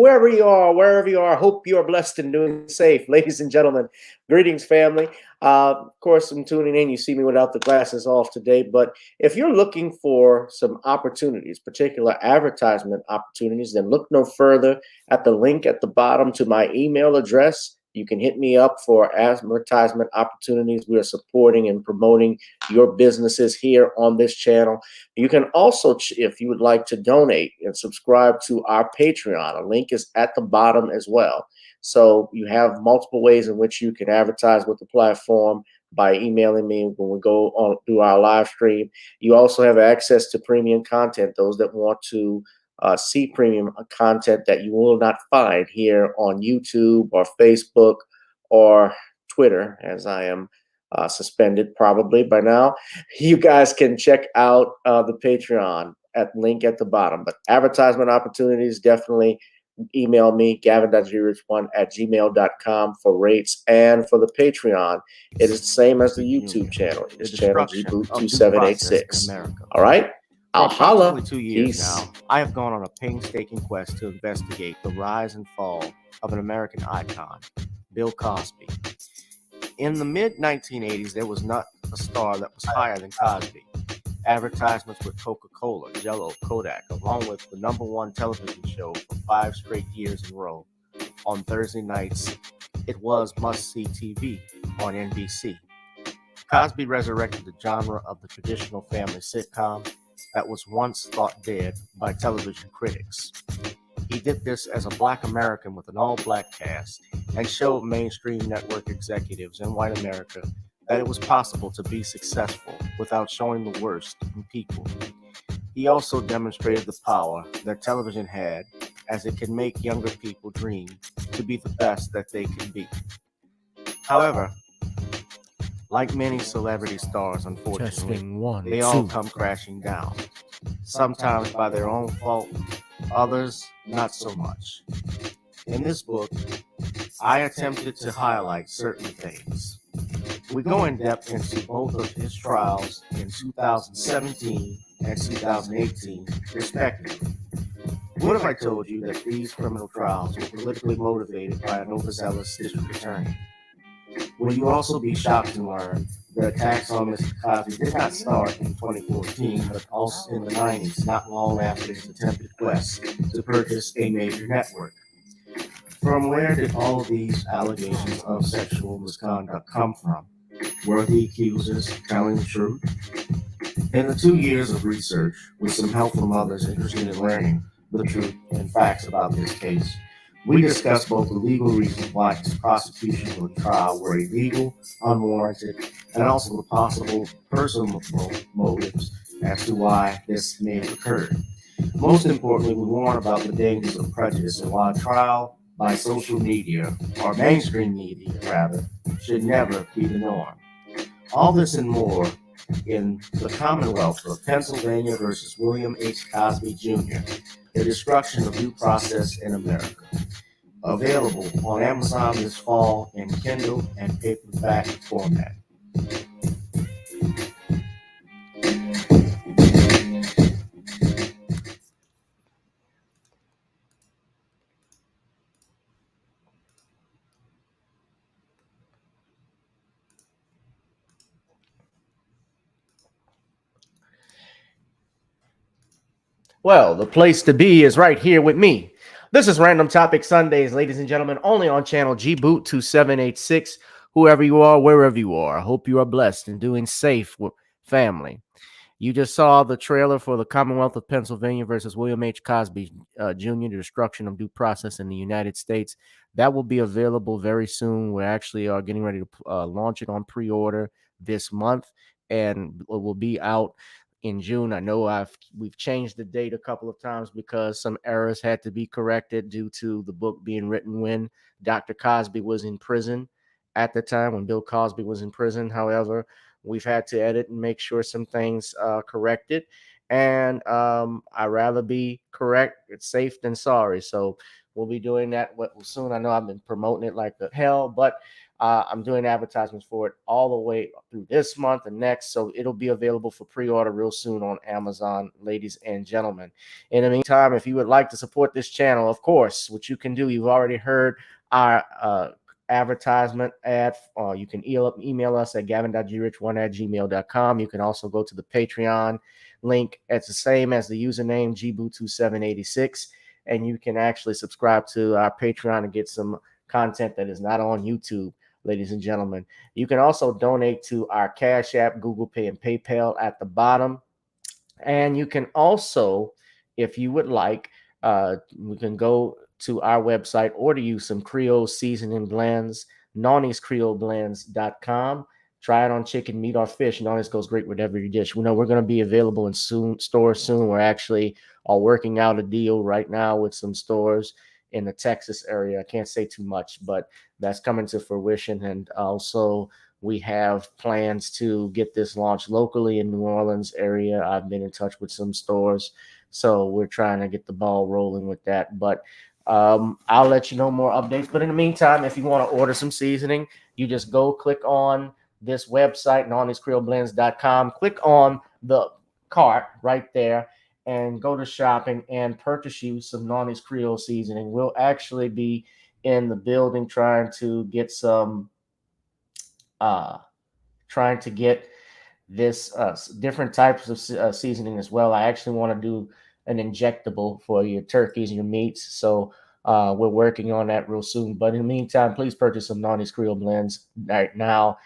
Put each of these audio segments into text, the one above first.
whoever you are, wherever you are, hope you are blessed and doing safe. Ladies and gentlemen, greetings, family. Of course, I'm tuning in. You see me without the glasses off today, but if you're looking for some opportunities, particular advertisement opportunities, then look no further at the link at the bottom to my email address. You can hit me up for advertisement opportunities. We are supporting and promoting your businesses here on this channel. You can also, if you would like to donate and subscribe to our Patreon, a link is at the bottom as well. So you have multiple ways in which you can advertise with the platform by emailing me when we go on through our live stream. You also have access to premium content, those that want to see premium content that you will not find here on YouTube or Facebook or Twitter, as I am suspended probably by now. You guys can check out the Patreon at link at the bottom. But advertisement opportunities, definitely email me, gavin.grich1@gmail.com for rates. And for the Patreon, it is the same as the YouTube channel. It's channel GBoot2786. All right? I'll holla. For 2 years now, I have gone on a painstaking quest to investigate the rise and fall of an American icon, Bill Cosby. In the mid-1980s, there was not a star that was higher than Cosby. Advertisements with Coca-Cola, Jell-O, Kodak, along with the #1 television show for 5 straight years in a row. On Thursday nights, it was must-see TV on NBC. Cosby resurrected the genre of the traditional family sitcom that was once thought dead by television critics. He did this as a Black American with an all-Black cast and showed mainstream network executives in white America that it was possible to be successful without showing the worst in people. He also demonstrated the power that television had, as it can make younger people dream to be the best that they can be. However, like many celebrity stars, unfortunately, they all come crashing down, sometimes by their own fault, others not so much. In this book, I attempted to highlight certain things. We go in depth into both of his trials in 2017 and 2018, respectively. What if I told you that these criminal trials were politically motivated by an overzealous district attorney? Will you also be shocked to learn that attacks on Mr. Cosby did not start in 2014, but also in the 90s, not long after his attempted quest to purchase a major network? From where did all of these allegations of sexual misconduct come from? Were the accusers telling the truth? In the 2 years of research, with some help from others interested in learning the truth and facts about this case, we discussed both the legal reasons why his prosecution or trial were illegal, unwarranted, and also the possible personal motives as to why this may have occurred. Most importantly, we warn about the dangers of prejudice and why a trial by social media, or mainstream media rather, should never be the norm. All this and more in the Commonwealth of Pennsylvania versus William H. Cosby Jr., The Destruction of Due Process in America. Available on Amazon this fall in Kindle and paperback format. Well, the place to be is right here with me. This is Random Topic Sundays, ladies and gentlemen, only on channel GBoot2786. Whoever you are, wherever you are, I hope you are blessed and doing safe with family. You just saw the trailer for the Commonwealth of Pennsylvania versus William H. Cosby Jr., The Destruction of Due Process in the United States. That will be available very soon. We're actually getting ready to launch it on pre-order this month, and it will be out in June. I know we've changed the date a couple of times because some errors had to be corrected due to the book being written when Dr. Cosby was in prison at the time, when Bill Cosby was in prison. However, we've had to edit and make sure some things corrected. And I'd rather be correct. It's safe than sorry. So we'll be doing that soon. I know I've been promoting it like the hell, but I'm doing advertisements for it all the way through this month and next. So it'll be available for pre-order real soon on Amazon, ladies and gentlemen. In the meantime, if you would like to support this channel, of course, what you can do, you've already heard our advertisement ad. You can email us at gavin.grich1@gmail.com. You can also go to the Patreon link. It's the same as the username gbu2786, and you can actually subscribe to our Patreon and get some content that is not on YouTube, ladies and gentlemen. You can also donate to our Cash App, Google Pay, and PayPal at the bottom. And you can also, if you would like, we can go to our website, order you some Creole seasoning blends, nonniescreoleblends.com. Try it on chicken, meat, or fish. Nonnies goes great with every dish. We know we're going to be available in stores soon. We're actually all working out a deal right now with some stores in the Texas area. I can't say too much, but that's coming to fruition. And also, we have plans to get this launched locally in New Orleans area. I've been in touch with some stores, so we're trying to get the ball rolling with that. But I'll let you know more updates. But in the meantime, if you want to order some seasoning, you just go click on this website, nonniescreoleblends.com. Click on the cart right there and go to shopping and purchase you some Nonnies Creole seasoning. We'll actually be in the building trying to get some this different types of seasoning as well. I actually want to do an injectable for your turkeys and your meats. So we're working on that real soon. But in the meantime, please purchase some Nonnies Creole blends right now.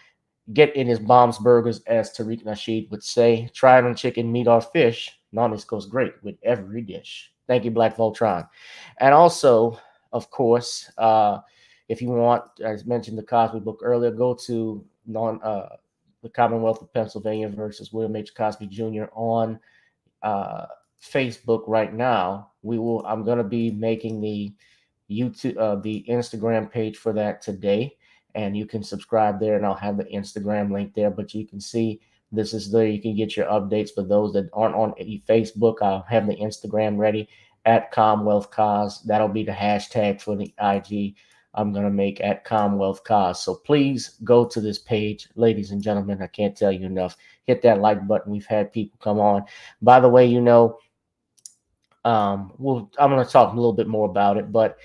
Get in his bombs burgers, as Tariq Nasheed would say. Try it on chicken, meat, or fish. Nonnies goes great with every dish. Thank you, Black Voltron. And also, of course, if you want, as mentioned the Cosby book earlier, go to the Commonwealth of Pennsylvania versus William H. Cosby Jr. on Facebook right now. I'm going to be making the the Instagram page for that today, and you can subscribe there, and I'll have the Instagram link there. But you can see this is there. You can get your updates for those that aren't on Facebook. I'll have the Instagram ready at Commonwealth Cos. That'll be the hashtag for the IG. I'm going to make at Commonwealth Cos. So please go to this page, ladies and gentlemen. I can't tell you enough. Hit that like button. We've had people come on. By the way, I'm going to talk a little bit more about it, but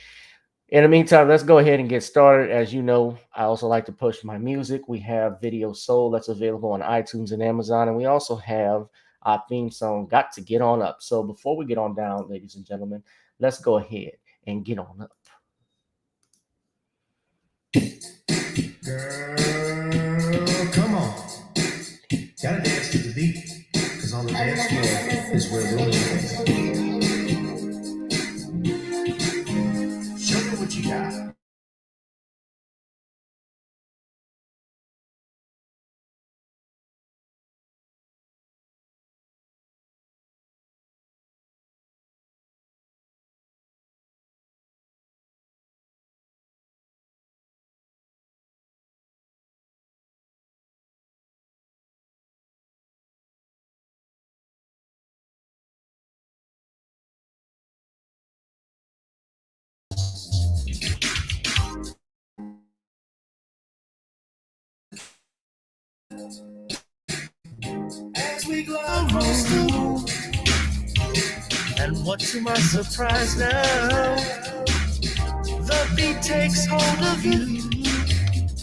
in the meantime, let's go ahead and get started. As you know, I also like to push my music. We have Video Soul that's available on iTunes and Amazon, and we also have our theme song, Got to Get On Up. So before we get on down, ladies and gentlemen, let's go ahead and get on up. Girl, come on. Gotta dance to the beat, because on the dance floor is where we'll dance. Show me what you got. As we glide across the room, and what to my surprise now, the beat takes hold of you.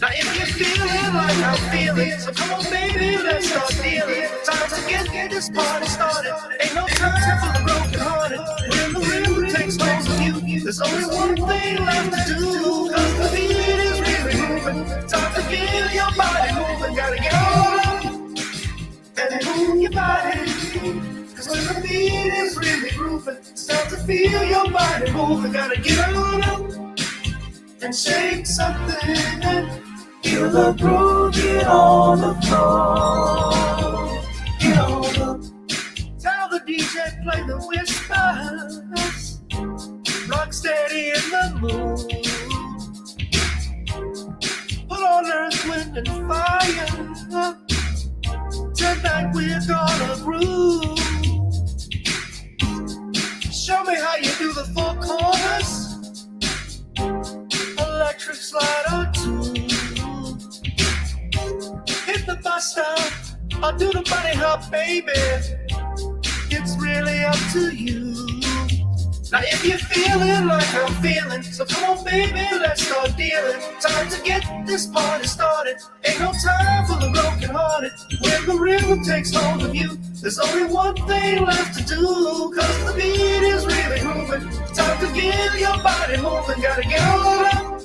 Now if you're feeling like I'm feeling, so come on baby, let's start dealing. Time to get this party started. Ain't no time for the broken hearted. When the rhythm takes hold of you, there's only one thing left to do. Cause the beat is really moving. Time to feel your body moving. Gotta get on up and move your body. Cause when the beat is really grooving, it's time to feel your body moving. Gotta get on up and shake something. Feel the groove, get on the floor. Get on up. Tell the DJ play the whispers. Rock steady in the mood. Put on earth, wind, and fire. Tonight we're gonna groove. Show me how you do the four corners. Electric slide or two. or do the bunny hop, baby. It's really up to you. Now if you're feeling like I'm feeling, so come on baby, let's start dealing. Time to get this party started. Ain't no time for the broken hearted. When the rhythm takes hold of you, there's only one thing left to do. Cause the beat is really grooving. Time to get your body moving. Gotta get on up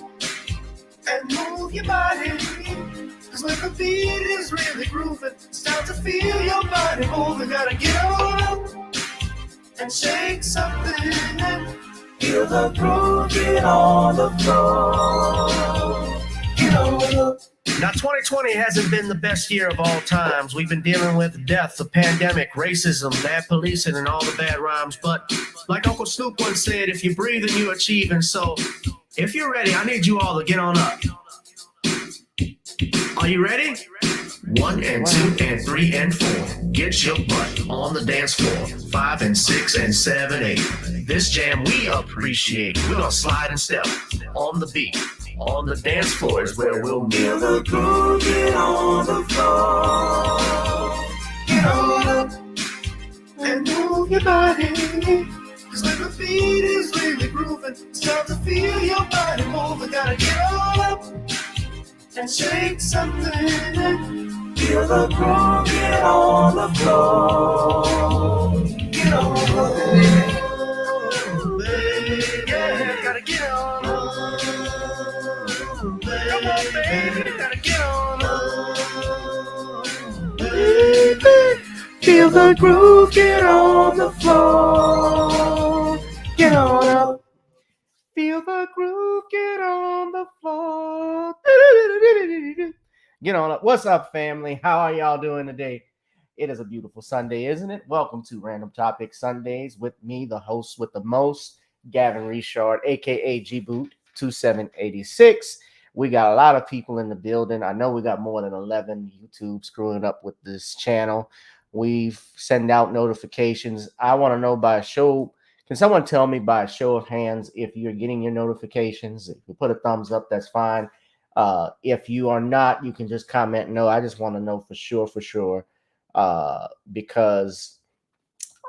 and move your body. Cause when the beat is really grooving, it's time to feel your body moving. Gotta get on up and shake something and feel the groove. Get on the floor. Get on up. Now 2020 hasn't been the best year of all times. We've been dealing with death, the pandemic, racism, bad policing, and all the bad rhymes. But like Uncle Snoop once said, if you breathe and you achieve. And so if you're ready, I need you all to get on up. Are you ready? 1 and 2 and 3 and 4. Get your butt on the dance floor. 5 and 6 and 7, 8. This jam we appreciate. We're gonna slide and step on the beat. On the dance floor is where we'll feel the groove. Get on the floor. Get on up and move your body. Cause when the beat is really grooving, it's time to feel your body moving. Gotta get on up and shake something and feel the groove. Get on the floor. Get on the floor, baby. Yeah, gotta get on up. Come on, baby, gotta get on up. Baby, feel the groove. Get on the floor. Get on up. Feel the groove. Get on the floor. Get on up. What's up, family? How are y'all doing today? It is a beautiful Sunday, isn't it? Welcome to Random Topic Sundays with me, the host with the most, Gavin Richard, aka G Boot 2786. We got a lot of people in the building. I know we got more than 11 YouTube screwing up with this channel. We've sent out notifications. I want to know by a show. Can someone tell me by a show of hands if you're getting your notifications? If you put a thumbs up, that's fine. If you are not, you can just comment no. I just want to know for sure, because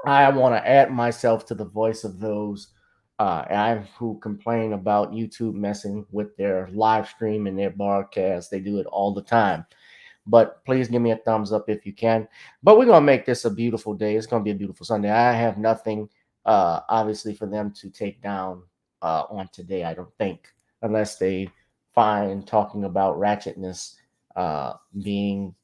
I want to add myself to the voice of those who complain about YouTube messing with their live stream and their broadcast. They do it all the time. But please give me a thumbs up if you can. But we're going to make this a beautiful day. It's going to be a beautiful Sunday. I have nothing, obviously, for them to take down on today, I don't think, unless they find talking about ratchetness being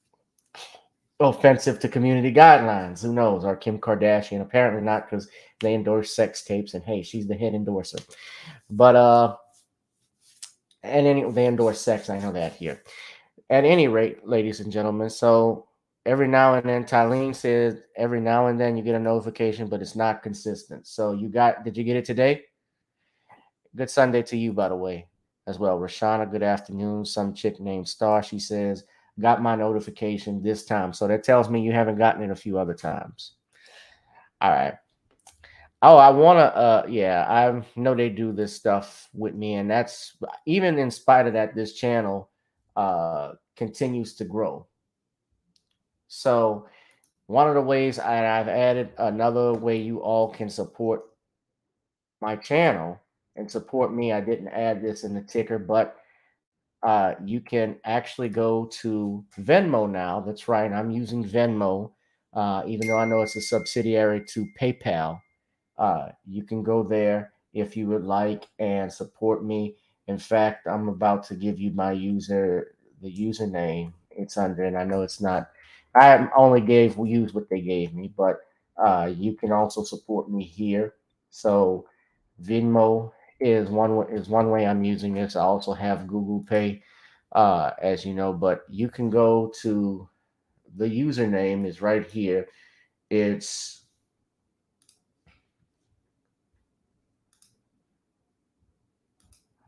offensive to community guidelines. Who knows? Or Kim Kardashian. Apparently not, because they endorse sex tapes, and hey, she's the head endorser. But they endorse sex. I know that here. At any rate, ladies and gentlemen, so every now and then, Tylene says every now and then you get a notification, but it's not consistent. So did you get it today? Good Sunday to you, by the way, as well. Rashana, good afternoon. Some chick named Star, she says, got my notification this time. So that tells me you haven't gotten it a few other times. All right. Oh, I want to, I know they do this stuff with me, and that's, even in spite of that, this channel continues to grow. So one of the ways I've added another way you all can support my channel and support me. I didn't add this in the ticker, but you can actually go to Venmo now. That's right. I'm using Venmo, even though I know it's a subsidiary to PayPal. You can go there if you would like and support me. In fact, I'm about to give you the username it's under, and I know it's not. I only use what they gave me, but you can also support me here. So Venmo is one way I'm using this. I also have Google Pay, as you know, but you can go to the username is right here. It's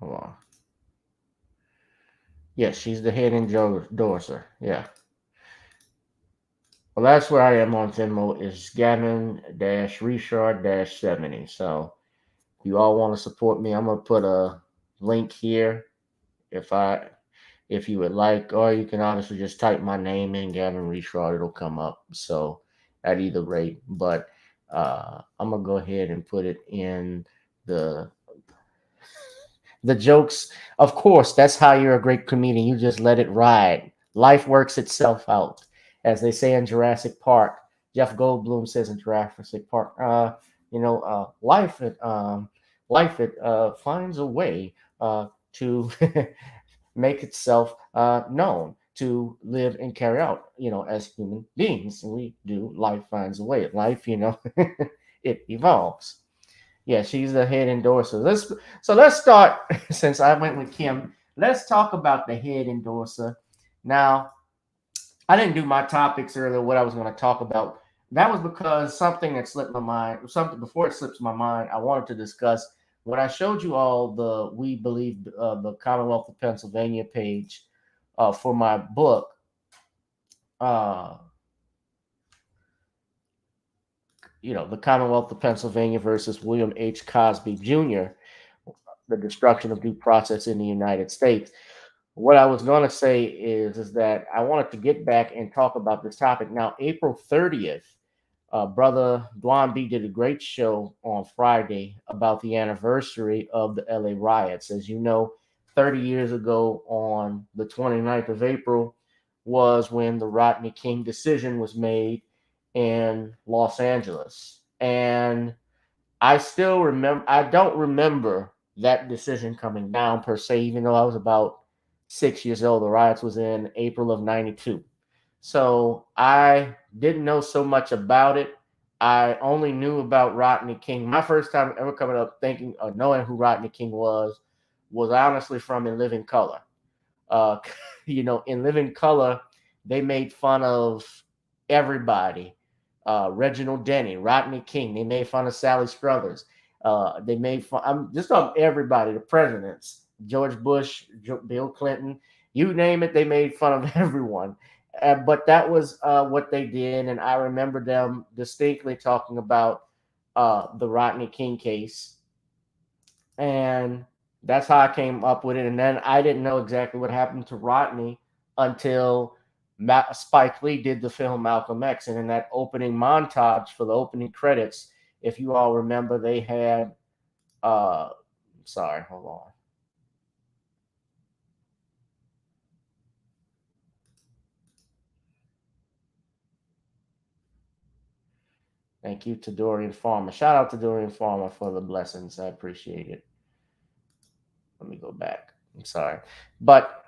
hold on. Yes, she's the head endorser. Yeah. Well, that's where I am on Venmo is Gavin-Richard-70. So if you all want to support me, I'm going to put a link here. if you would like, or you can honestly just type my name in, Gavin Reshaw, it'll come up. So at either rate, but I'm gonna go ahead and put it in the the jokes. Of course, that's how you're a great comedian. You just let it ride. Life works itself out, as they say in Jurassic Park. Jeff Goldblum says in Jurassic Park, life it finds a way to make itself known to live and carry out, as human beings. And we do. Life finds a way. Life, it evolves. Yeah, she's the head endorser. Let's start since I went with Kim. Let's talk about the head endorser. Now, I didn't do my topics earlier, what I was going to talk about. That was because something that slipped my mind, something before it slips my mind, I wanted to discuss. When I showed you all the We Believe the Commonwealth of Pennsylvania page for my book, uh, the Commonwealth of Pennsylvania versus William H. Cosby Jr., the destruction of due process in the United States. What I was going to say is that I wanted to get back and talk about this topic. Now, April 30th, brother Dwan B did a great show on Friday about the anniversary of the LA riots. As you know, 30 years ago on the 29th of April was when the Rodney King decision was made in Los Angeles. And I don't remember that decision coming down per se, even though I was about 6 years old. The riots was in April of 92. So I didn't know so much about it. I only knew about Rodney King. My first time ever coming up thinking or knowing who Rodney King was honestly from In Living Color. Uh, in Living Color, they made fun of everybody. Reginald Denny, Rodney King. They made fun of Sally Struthers. They made fun. I'm just on everybody. The presidents, George Bush, Bill Clinton, you name it. They made fun of everyone. But that was what they did, and I remember them distinctly talking about the Rodney King case, and that's how I came up with it. And then I didn't know exactly what happened to Rodney until Spike Lee did the film Malcolm X, and in that opening montage for the opening credits, if you all remember, they had. Sorry, hold on. Thank you to Dorian Farmer. Shout out to Dorian Farmer for the blessings. I appreciate it. Let me go back. I'm sorry. But,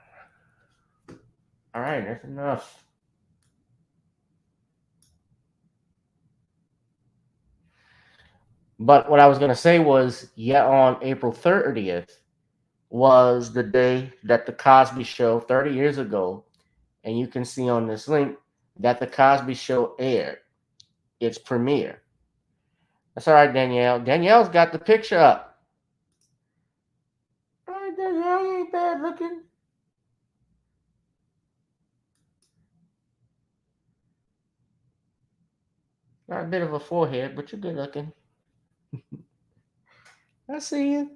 all right, that's enough. But what I was going to say was, on April 30th was the day that the Cosby Show, 30 years ago, and you can see on this link that the Cosby Show aired its premiere. That's all right, Danielle. Danielle's got the picture up. All right, Danielle, you ain't bad looking. Got a bit of a forehead, but you're good looking. I see you.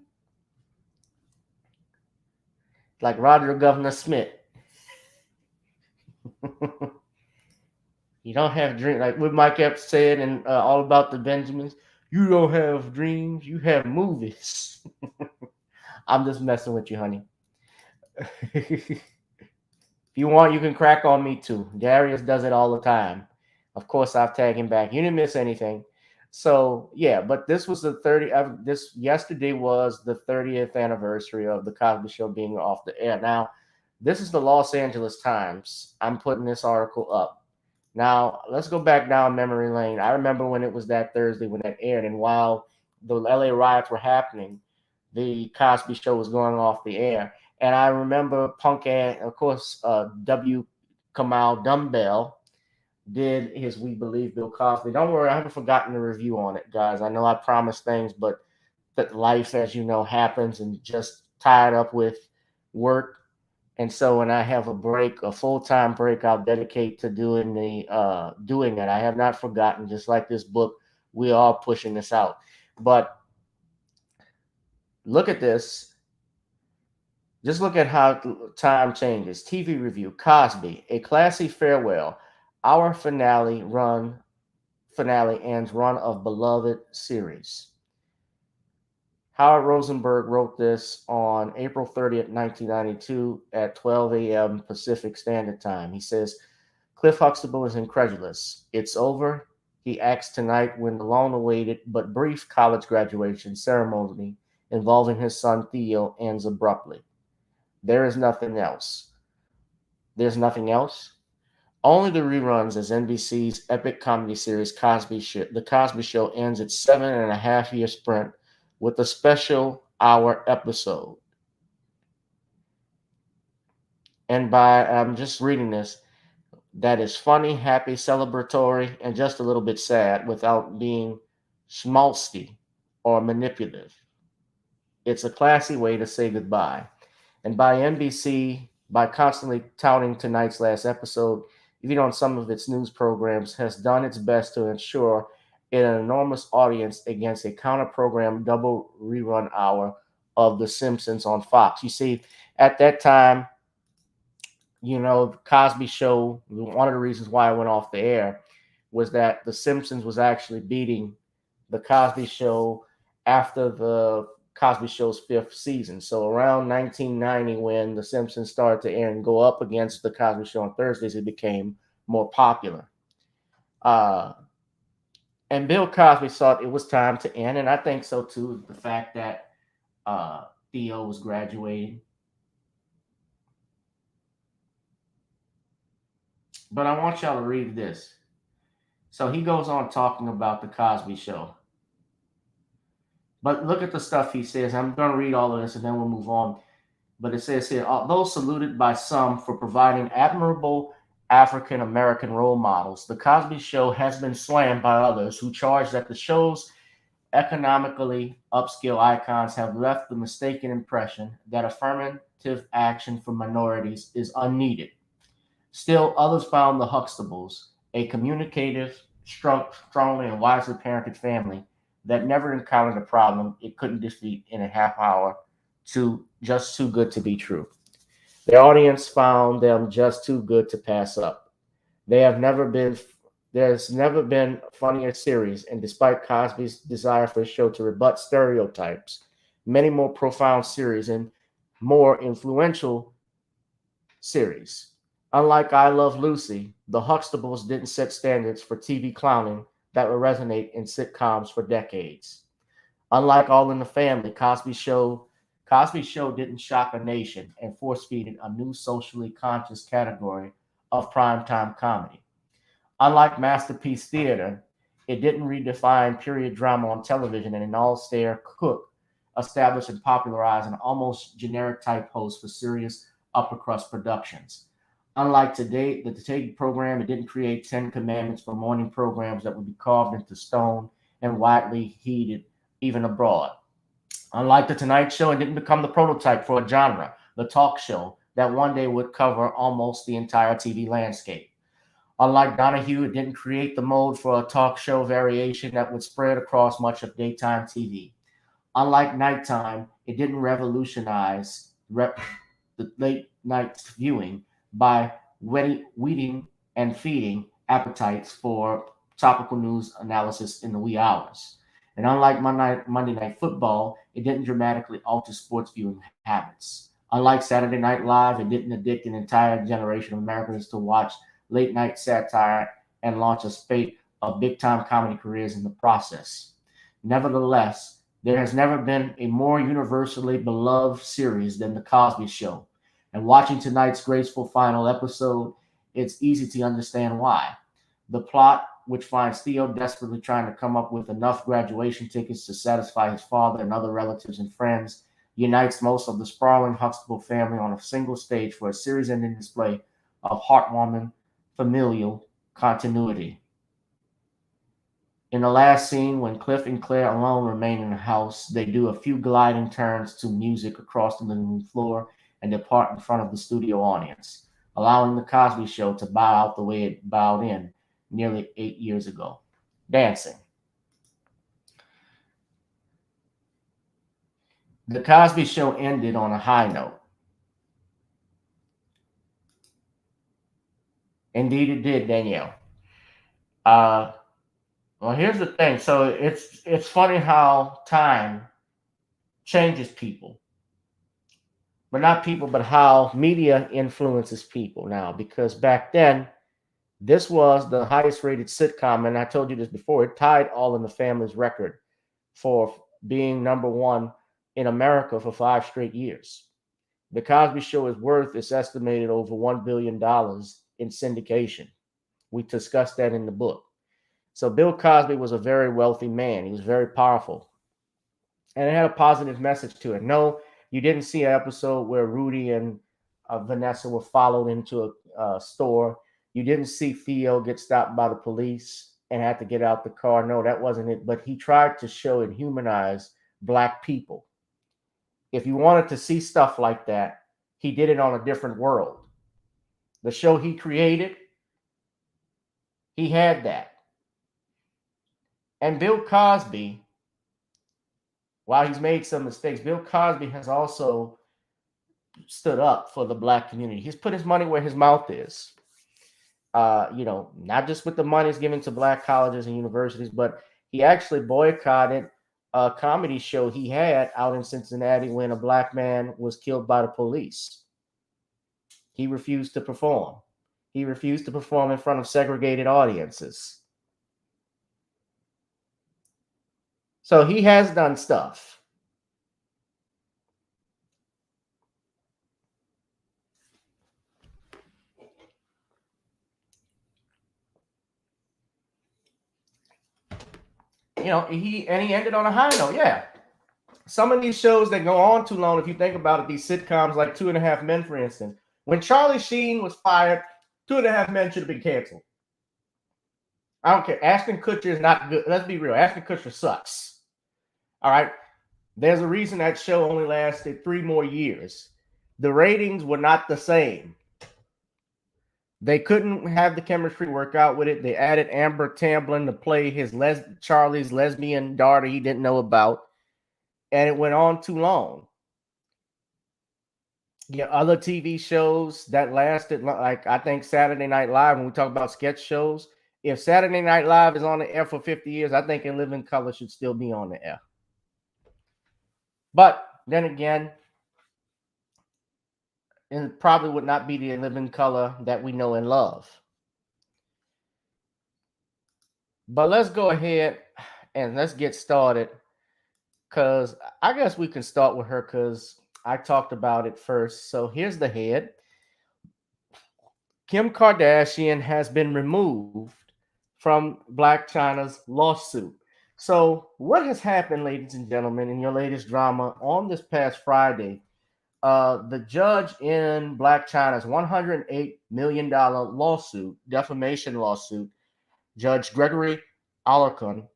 Like Roger Governor Smith. You don't have dreams. Like what Mike Epps said and All About the Benjamins. You don't have dreams. You have movies. I'm just messing with you, honey. If you want, you can crack on me too. Darius does it all the time. Of course, I've tagged him back. You didn't miss anything. So yeah, but this was the 30th. This yesterday was the 30th anniversary of the Cosby Show being off the air. Now, this is the Los Angeles Times. I'm putting this article up. Now, let's go back down memory lane. I remember when it was that Thursday when that aired, and while the LA riots were happening, the Cosby Show was going off the air. And I remember punk ass, of course, W. Kamau Dumbbell did his We Believe Bill Cosby. Don't worry, I haven't forgotten the review on it, guys. I know I promised things, but that life, as you know, happens and just tied up with work. And so when I have a break, a full-time break, I'll dedicate to doing it. I have not forgotten, just like this book, we are pushing this out. But look at this. Just look at how time changes. TV review, Cosby, a classy farewell. Our finale ends run of beloved series. Howard Rosenberg wrote this on April 30th, 1992 at 12 a.m. Pacific Standard Time. He says, Cliff Huxtable is incredulous. It's over, he acts tonight when the long-awaited but brief college graduation ceremony involving his son Theo ends abruptly. There is nothing else. There's nothing else? Only the reruns as NBC's epic comedy series The Cosby Show ends its 7.5 year sprint with a special hour episode. And I'm just reading this, that is funny, happy, celebratory, and just a little bit sad without being schmaltzy or manipulative. It's a classy way to say goodbye. And by NBC, by constantly touting tonight's last episode, even on some of its news programs, has done its best to ensure an enormous audience against a counter-program double rerun hour of The Simpsons on Fox. You see, at that time, the Cosby Show, one of the reasons why I went off the air was that The Simpsons was actually beating the Cosby Show after the Cosby Show's fifth season. So around 1990, when The Simpsons started to air and go up against the Cosby Show on Thursdays, it became more popular. And Bill Cosby thought it was time to end, and I think so too. The fact that Theo was graduating. But I want y'all to read this. So he goes on talking about the Cosby Show. But look at the stuff he says. I'm going to read all of this and then we'll move on. But it says here, although saluted by some for providing admirable African American role models, the Cosby Show has been slammed by others who charge that the show's economically upscale icons have left the mistaken impression that affirmative action for minorities is unneeded. Still, others found the Huxtables a communicative, strongly and wisely parented family that never encountered a problem it couldn't defeat in a half hour, just too good to be true. Their audience found them just too good to pass up. There's never been a funnier series, and despite Cosby's desire for the show to rebut stereotypes, many more profound series and more influential series. Unlike I Love Lucy, the Huxtables didn't set standards for TV clowning that would resonate in sitcoms for decades. Unlike All in the Family, Cosby Show didn't shock a nation and force-feeded a new socially conscious category of primetime comedy. Unlike Masterpiece Theater, it didn't redefine period drama on television and an all-star cook establish and popularize an almost generic type host for serious upper crust productions. Unlike today, the Today program, it didn't create 10 commandments for morning programs that would be carved into stone and widely heeded even abroad. Unlike the Tonight Show, it didn't become the prototype for a genre, the talk show, that one day would cover almost the entire TV landscape. Unlike Donahue, it didn't create the mold for a talk show variation that would spread across much of daytime TV. Unlike Nighttime, it didn't revolutionize the late night viewing by weeding and feeding appetites for topical news analysis in the wee hours. And unlike Monday Night Football, it didn't dramatically alter sports viewing habits. Unlike Saturday Night Live, it didn't addict an entire generation of Americans to watch late night satire and launch a spate of big time comedy careers in the process. Nevertheless, there has never been a more universally beloved series than The Cosby Show. And watching tonight's graceful final episode, it's easy to understand why. The plot, which finds Theo desperately trying to come up with enough graduation tickets to satisfy his father and other relatives and friends, unites most of the sprawling Huxtable family on a single stage for a series-ending display of heartwarming familial continuity. In the last scene, when Cliff and Claire alone remain in the house, they do a few gliding turns to music across the living room floor and depart in front of the studio audience, allowing the Cosby Show to bow out the way it bowed in nearly 8 years ago. Dancing. The Cosby Show ended on a high note. Indeed, it did, Danielle. Uh, well, here's the thing. So it's funny how time changes people, but not people, but how media influences people now. Because back then, this was the highest rated sitcom, and I told you this before. It tied All in the Family's record for being number one in America for 5 straight years. The Cosby Show is worth is estimated over $1 billion in syndication. We discussed that in the book. So Bill Cosby was a very wealthy man. He was very powerful, and it had a positive message to it. No, you didn't see an episode where Rudy and Vanessa were followed into a store. You didn't see Theo get stopped by the police and had to get out the car. No, that wasn't it. But he tried to show and humanize Black people. If you wanted to see stuff like that, he did it on a different world. The show he created, he had that. And Bill Cosby, while he's made some mistakes, Bill Cosby has also stood up for the Black community. He's put his money where his mouth is. Not just with the monies given to Black colleges and universities, but he actually boycotted a comedy show he had out in Cincinnati when a Black man was killed by the police. He refused to perform. He refused to perform in front of segregated audiences. So he has done stuff. He ended on a high note. Yeah. Some of these shows that go on too long, if you think about it, these sitcoms like 2.5 Men, for instance, when Charlie Sheen was fired, 2.5 Men should have been canceled. I don't care. Ashton Kutcher is not good. Let's be real. Ashton Kutcher sucks. All right. There's a reason that show only lasted 3 more years. The ratings were not the same. They couldn't have the chemistry work out with it. They added Amber Tamblyn to play Charlie's lesbian daughter he didn't know about. And it went on too long. Yeah, other TV shows that lasted, like I think Saturday Night Live, when we talk about sketch shows, if Saturday Night Live is on the air for 50 years, I think In Living Color should still be on the air. But then again, it probably would not be the In Living Color that we know and love. But let's go ahead and let's get started, because I guess we can start with her because I talked about it first. So here's the head. Kim Kardashian has been removed from Blac Chyna's lawsuit. So what has happened, ladies and gentlemen, in your latest drama on this past Friday? The judge in Blac Chyna's $108 million lawsuit, defamation lawsuit, Judge Gregory Alarcon,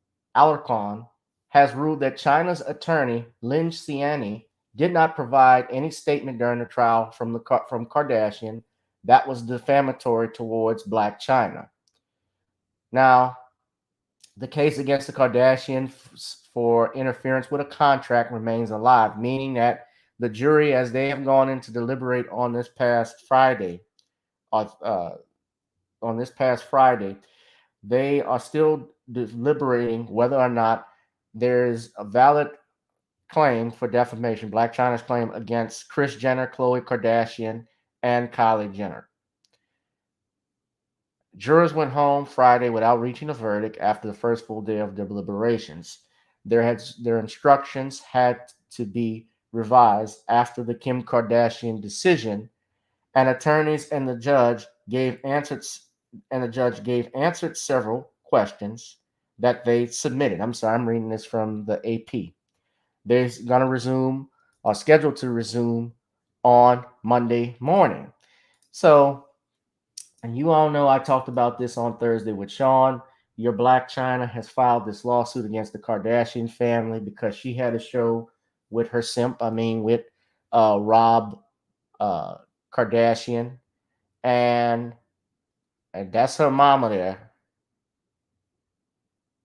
has ruled that Chyna's attorney, Lynn Ciani, did not provide any statement during the trial from Kardashian that was defamatory towards Blac Chyna. Now, the case against the Kardashians for interference with a contract remains alive, meaning that the jury, as they have gone in to deliberate on this past Friday, they are still deliberating whether or not there's a valid claim for defamation, Blac Chyna's claim against Kris Jenner, Khloe Kardashian, and Kylie Jenner. Jurors went home Friday without reaching a verdict after the first full day of deliberations. Their instructions had to be revised after the Kim Kardashian decision, and attorneys and the judge gave answers several questions that they submitted. I'm sorry, I'm reading this from the AP. They're going to resume, or scheduled to resume, on Monday morning. So, and you all know I talked about this on Thursday with Sean. Your Blac Chyna has filed this lawsuit against the Kardashian family because she had a show with her simp, with Rob Kardashian. And that's her mama there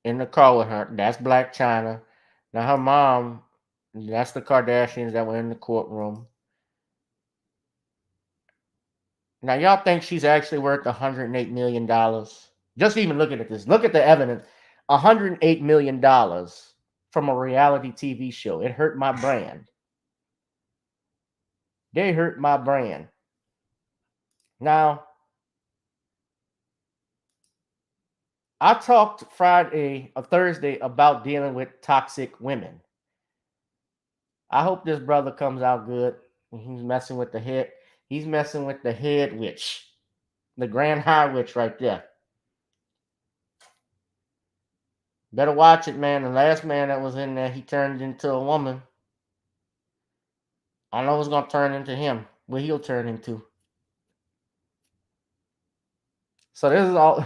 in the car with her. That's Blac Chyna. Now her mom, that's the Kardashians that were in the courtroom. Now, y'all think she's actually worth $108 million? Just even looking at this, look at the evidence. $108 million from a reality TV show. It hurt my brand. They hurt my brand. Now, I talked Friday or Thursday about dealing with toxic women. I hope this brother comes out good. He's messing with the head. He's messing with the head witch, the Grand High Witch right there. Better watch it, man. The last man that was in there, he turned into a woman. I know it's gonna turn into him. What he'll turn into. So this is all.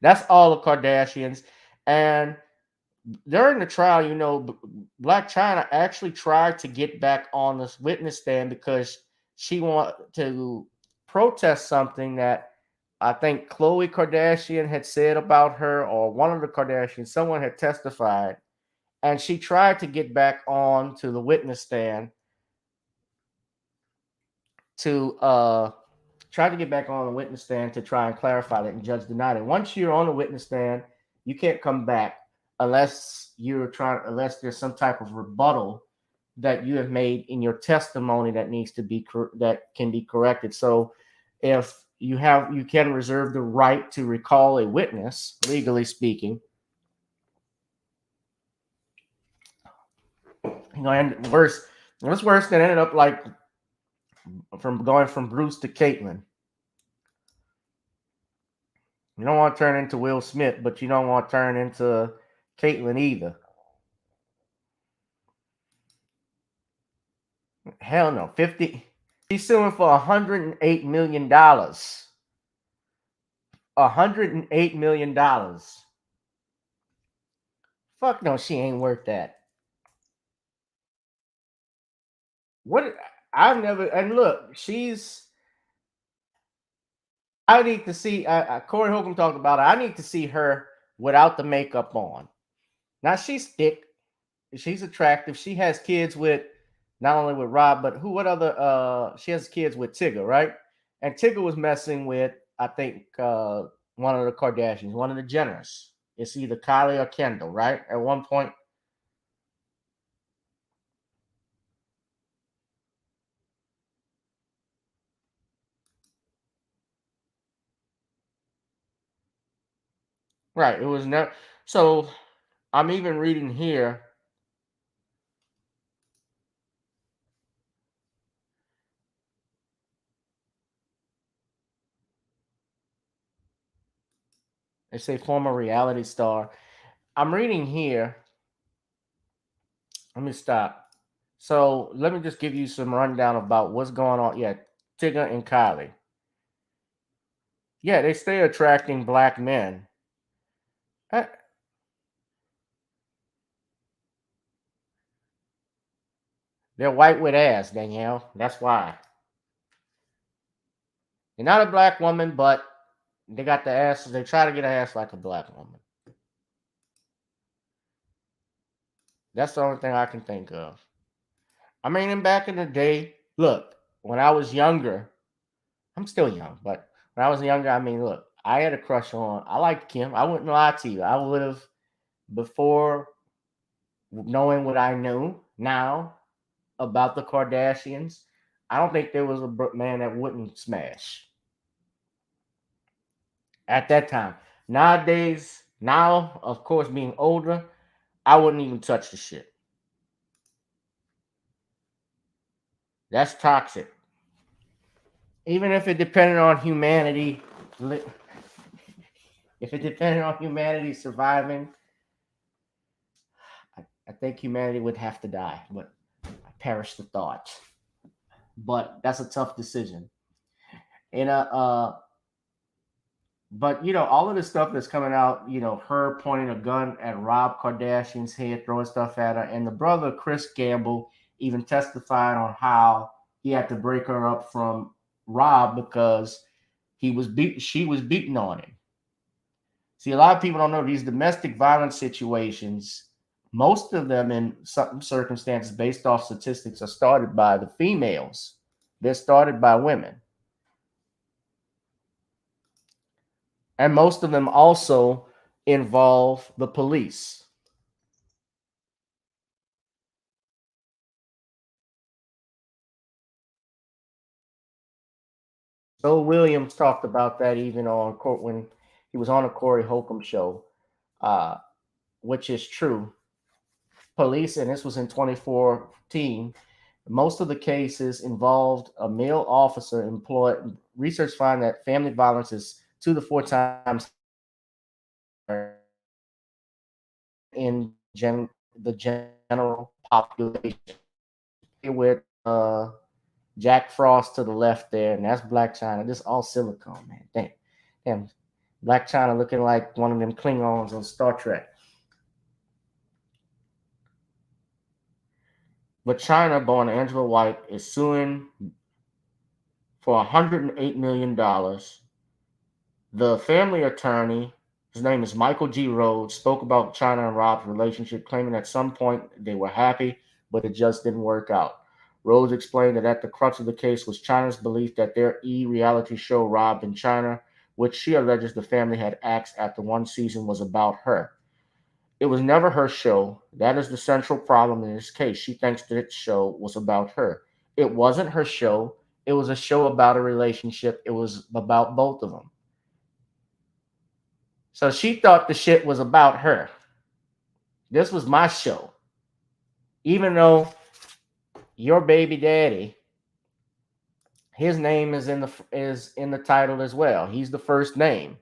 That's all the Kardashians, and during the trial, you know, Blac Chyna actually tried to get back on this witness stand because she wanted to protest something that I think Khloe Kardashian had said about her, or one of the Kardashians, someone had testified, and she tried to get back on to the witness stand to try to get back on the witness stand to try and clarify that, and judge denied it. Once you're on the witness stand, you can't come back unless unless there's some type of rebuttal that you have made in your testimony that needs to be that can be corrected. So if you can reserve the right to recall a witness, legally speaking. You know, and worse, what's worse than ended up like from going from Bruce to Caitlyn. You don't want to turn into Will Smith, but you don't want to turn into Caitlyn either. Hell no. 50. She's suing for $108 million. $108 million. Fuck no, she ain't worth that. What I've never, and look, I need to see, Corey Holcomb talked about it. I need to see her without the makeup on. Now she's thick. She's attractive. She has kids with, not only with Rob, but what other, she has kids with Tigger, right? And Tigger was messing with, I think, one of the Kardashians, one of the Jenners. It's either Kylie or Kendall, right? At one point. Right. It was never. So I'm even reading here. They say former reality star. I'm reading here. Let me stop. So let me just give you some rundown about what's going on. Yeah, Tigger and Kylie. Yeah, they stay attracting black men. They're white with ass, Danielle. That's why. They're not a black woman, but they got the ass. They try to get an ass like a black woman. That's the only thing I can think of. I mean, and back in the day, look, when I was younger, I'm still young, but when I was younger, I mean, look, I had a crush on, I liked Kim. I wouldn't lie to you. I would have, before knowing what I knew now about the Kardashians, I don't think there was a man that wouldn't smash at that time. Nowadays, now, of course, being older, I wouldn't even touch the shit. That's toxic. Even if it depended on humanity, if it depended on humanity surviving, I think humanity would have to die. But I perish the thought. But that's a tough decision. And but you know, all of this stuff that's coming out, you know, her pointing a gun at Rob Kardashian's head, throwing stuff at her, and the brother Chris Gamble even testified on how he had to break her up from Rob because she was beating on him. See, a lot of people don't know these domestic violence situations. Most of them, in some circumstances, based off statistics, are started by the females. They're started by women. And most of them also involve the police. Bill Williams talked about that even on court when he was on a Corey Holcomb show, uh, which is true. Police, and this was in 2014, most of the cases involved a male officer employed. Research find that family violence is 2 to 4 times in the general population. With Jack Frost to the left there, and that's Blac Chyna. This is all silicone, man. Damn. Blac Chyna looking like one of them Klingons on Star Trek. But Chyna, born Angela White, is suing for $108 million. The family attorney, his name is Michael G. Rhodes, spoke about Chyna and Rob's relationship, claiming at some point they were happy, but it just didn't work out. Rhodes explained that at the crux of the case was Chyna's belief that their reality show, Rob and Chyna, which she alleges the family had axed after one season, was about her. It was never her show. That is the central problem in this case. She thinks that the show was about her. It wasn't her show. It was a show about a relationship. It was about both of them. So she thought the shit was about her. This was my show. Even though your baby daddy, his name is in the title as well. He's the first name.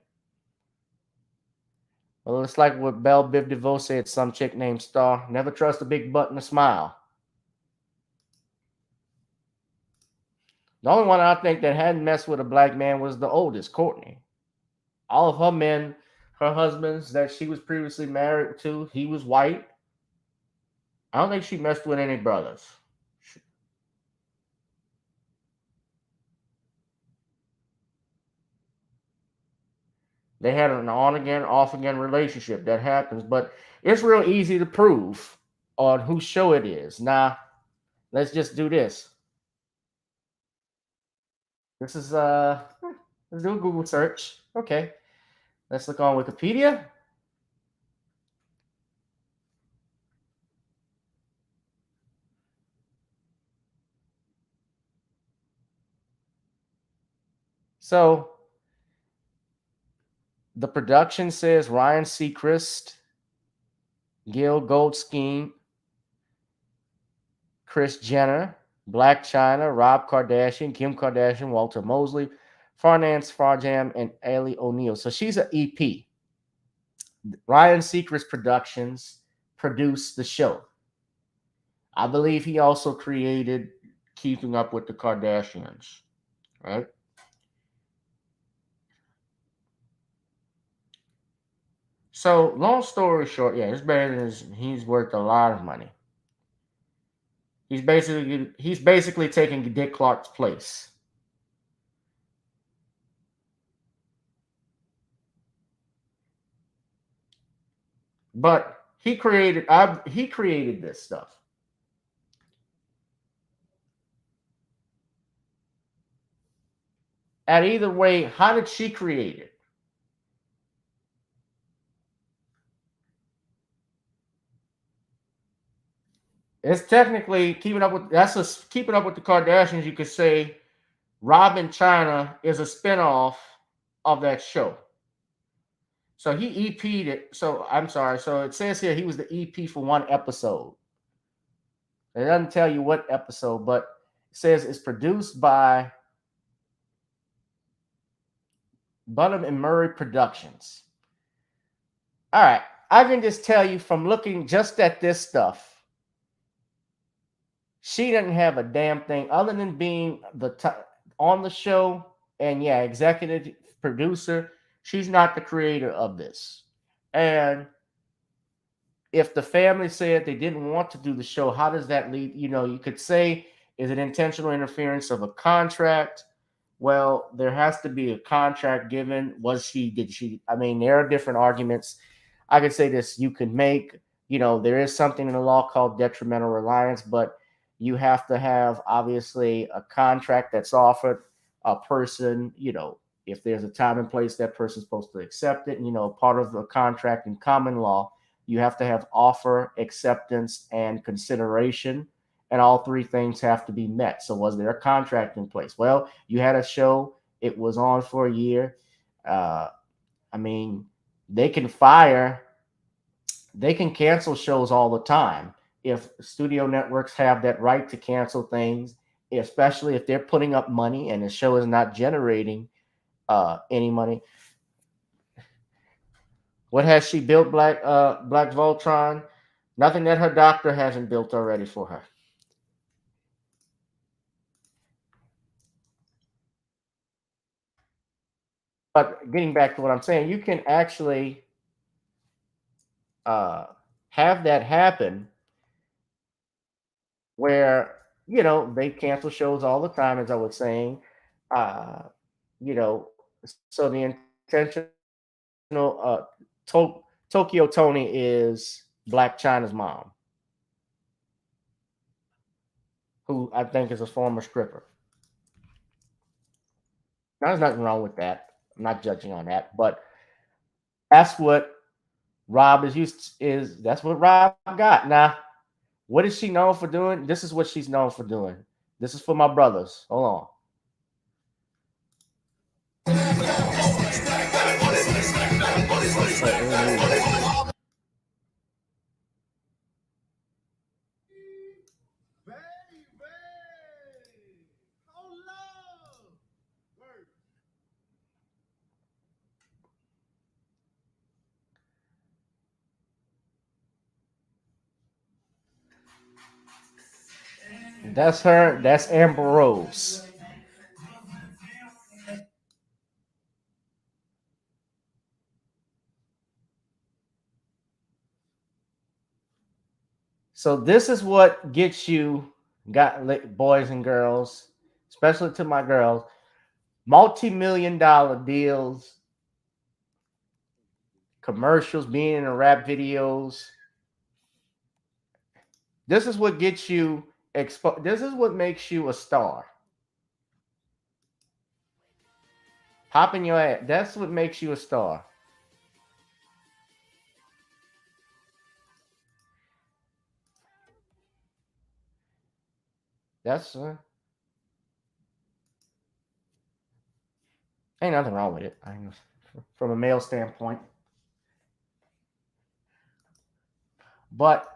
Well, it's like what Belle Biv DeVoe said, some chick named Star. Never trust a big butt and a smile. The only one I think that hadn't messed with a black man was the oldest, Courtney. All of her men, her husbands that she was previously married to, he was white. I don't think she messed with any brothers. They had an on again, off again relationship. That happens, but it's real easy to prove on whose show it is. Now, let's just do this. This is let's do a Google search. Okay. Let's look on Wikipedia. So the production says Ryan Seacrest, Gil Goldstein, Kris Jenner, Blac Chyna, Rob Kardashian, Kim Kardashian, Walter Mosley, Farnance Farjam, and Allie O'Neill. So she's an EP. Ryan Seacrest Productions produced the show. I believe he also created Keeping Up with the Kardashians, right? So, long story short, yeah, his brand he's worth a lot of money. He's basically taking Dick Clark's place. But he created this stuff. And either way, how did she create it? It's technically keeping up with the Kardashians. You could say Rob and Chyna is a spinoff of that show. So he EP'd it. So I'm sorry. So it says here he was the EP for one episode. It doesn't tell you what episode, but it says it's produced by Bunham and Murray Productions. All right. I can just tell you from looking just at this stuff, she doesn't have a damn thing other than being on the show and executive producer. She's not the creator of this. And if the family said they didn't want to do the show, how does that lead? You could say, is it intentional interference of a contract? Well, there has to be a contract given. Did she? I mean, there are different arguments. I could say this, you could make, there is something in the law called detrimental reliance, but you have to have obviously a contract that's offered a person, If there's a time and place, that person's supposed to accept it. You know, part of the contract in common law, you have to have offer, acceptance, and consideration. And all three things have to be met. So, was there a contract in place? Well, you had a show, it was on for a year. Uh, I mean, they can fire, they can cancel shows all the time. If studio networks have that right to cancel things, especially if they're putting up money and the show is not generating any money. What has she built, Black Voltron? Nothing that her doctor hasn't built already for her. But getting back to what I'm saying, you can actually uh, have that happen where, you know, they cancel shows all the time, as I was saying. Uh, you know, so the intentional Tokyo Tony is Blac Chyna's mom, who I think is a former stripper. Now, there's nothing wrong with that. I'm not judging on that, but that's what Rob is used to, is that's what Rob got. Now, what is she known for doing? This is what she's known for doing. This is for my brothers. Hold on. That's her. That's Amber Rose. So this is what gets you, got boys and girls, especially to my girls, multi-million-dollar deals, commercials, being in the rap videos. This is what gets you exposed. This is what makes you a star. Popping your ass. That's what makes you a star. That's ain't nothing wrong with it. From a male standpoint. But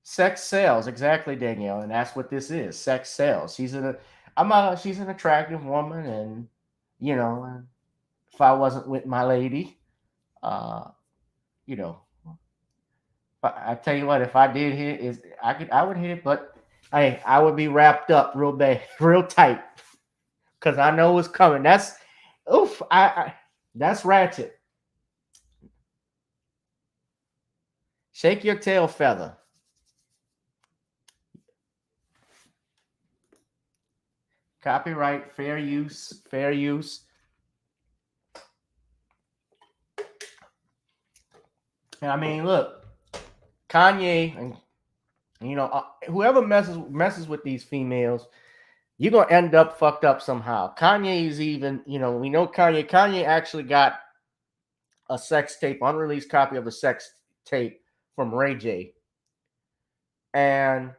sex sells, exactly, Danielle, and that's what this is. Sex sells. She's an attractive woman, and you know, if I wasn't with my lady, uh, you know, I tell you what, if I did hit, I would hit it, but hey, I would be wrapped up real bad, real tight, because I know it's coming. That's oof, that's Ratchet. Shake your tail feather. Copyright, fair use, fair use. And I mean, look, Kanye, and you know, whoever messes with these females, you're gonna end up fucked up somehow. Kanye is even, you know, we know Kanye. Kanye actually got a sex tape, unreleased copy of a sex tape from Ray J, and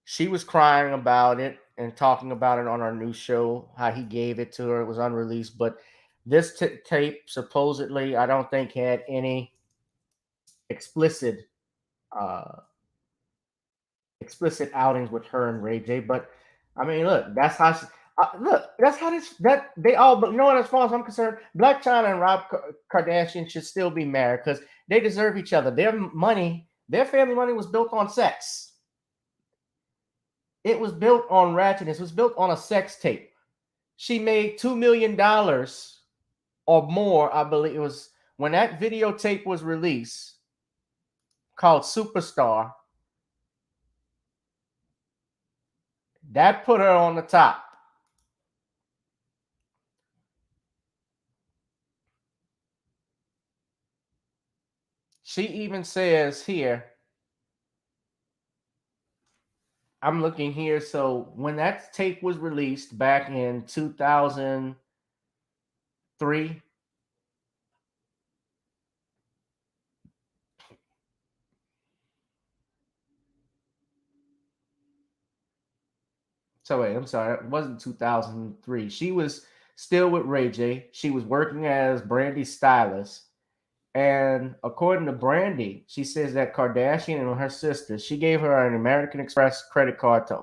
she was crying about it and talking about it on our new show, how he gave it to her. It was unreleased, but this tape supposedly, I don't think had any explicit uh explicit outings with her and Ray J. But I mean, look, that's how look, that's how this that they all. But you know what? As far as I'm concerned, Blac Chyna and Rob Kardashian should still be married because they deserve each other. Their money, their family money, was built on sex. It was built on ratchetness. It was built on a sex tape. She made $2 million or more, I believe it was when that videotape was released, called Superstar. That put her on the top. She even says here, I'm looking here. So when that tape was released back in 2000, 2003. So wait, I'm sorry, it wasn't 2003. She was still with Ray J. She was working as Brandy's stylist. And according to Brandy, she says that Kardashian and her sister, she gave her an American Express credit card to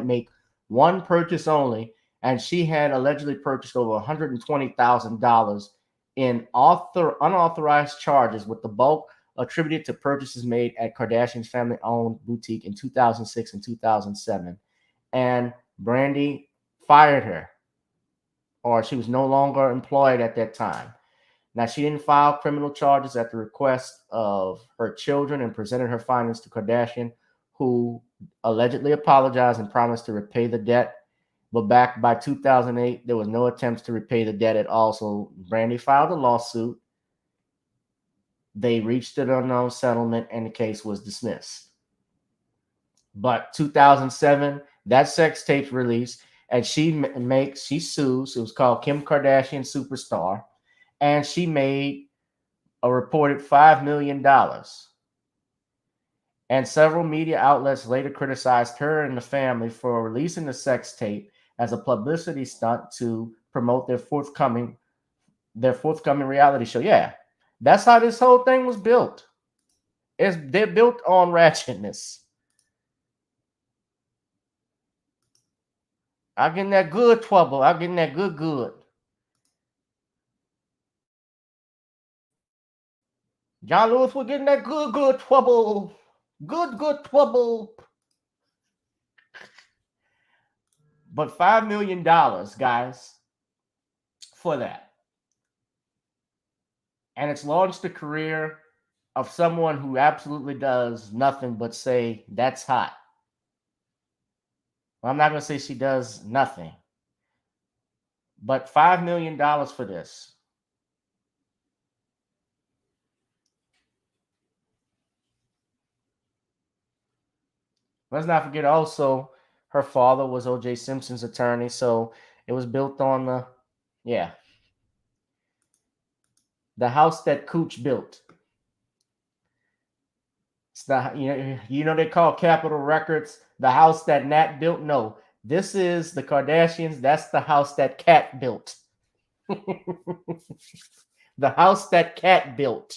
make one purchase only, and she had allegedly purchased over $120,000 in unauthorized charges, with the bulk attributed to purchases made at Kardashian's family-owned boutique in 2006 and 2007. And Brandy fired her, or she was no longer employed at that time. Now, she didn't file criminal charges at the request of her children and presented her findings to Kardashian, who allegedly apologized and promised to repay the debt. But back by 2008, there was no attempts to repay the debt at all. So Brandy filed a lawsuit. They reached an unknown settlement, and the case was dismissed. But 2007, that sex tape released, and she sues. It was called Kim Kardashian Superstar, and she made a reported $5 million. And several media outlets later criticized her and the family for releasing the sex tape as a publicity stunt to promote their forthcoming reality show. Yeah, that's how this whole thing was built. They're built on ratchetness. I'm getting that good trouble. I'm getting that good. John Lewis, we're getting that good trouble. Good trouble. But $5 million, guys, for that. And it's launched the career of someone who absolutely does nothing but say, that's hot. Well, I'm not going to say she does nothing. But $5 million for this. Let's not forget also, her father was O.J. Simpson's attorney, so it was built on the house that Cooch built. It's the they call Capitol Records the house that Nat built. No, this is the Kardashians. That's the house that Cat built. The house that Cat built.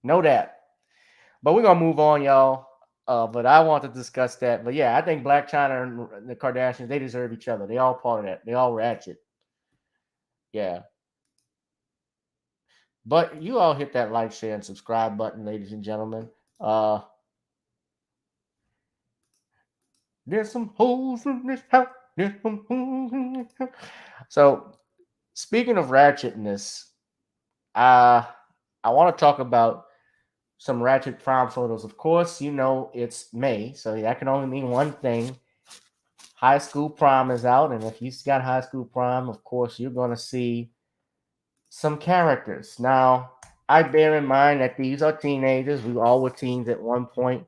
Know that. But we're gonna move on, y'all. But I want to discuss that. But yeah, I think Blac Chyna and the Kardashians, they deserve each other. They all part of that. They all ratchet. Yeah. But you all hit that like, share, and subscribe button, ladies and gentlemen. There's some holes in this house. There's some holes in this house. So, speaking of ratchetness, I want to talk about some Ratchet Prom Photos. Of course, it's May, so that can only mean one thing. High school prom is out, and if you've got high school prom, of course, you're going to see some characters. Now, I bear in mind that these are teenagers. We all were teens at one point.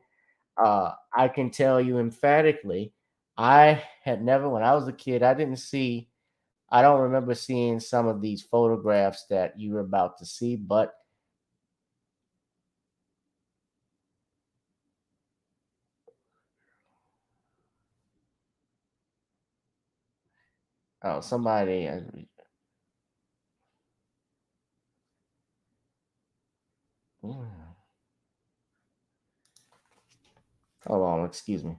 I can tell you emphatically, I had never, when I was a kid, I don't remember seeing some of these photographs that you were about to see, but somebody. Hold on, excuse me.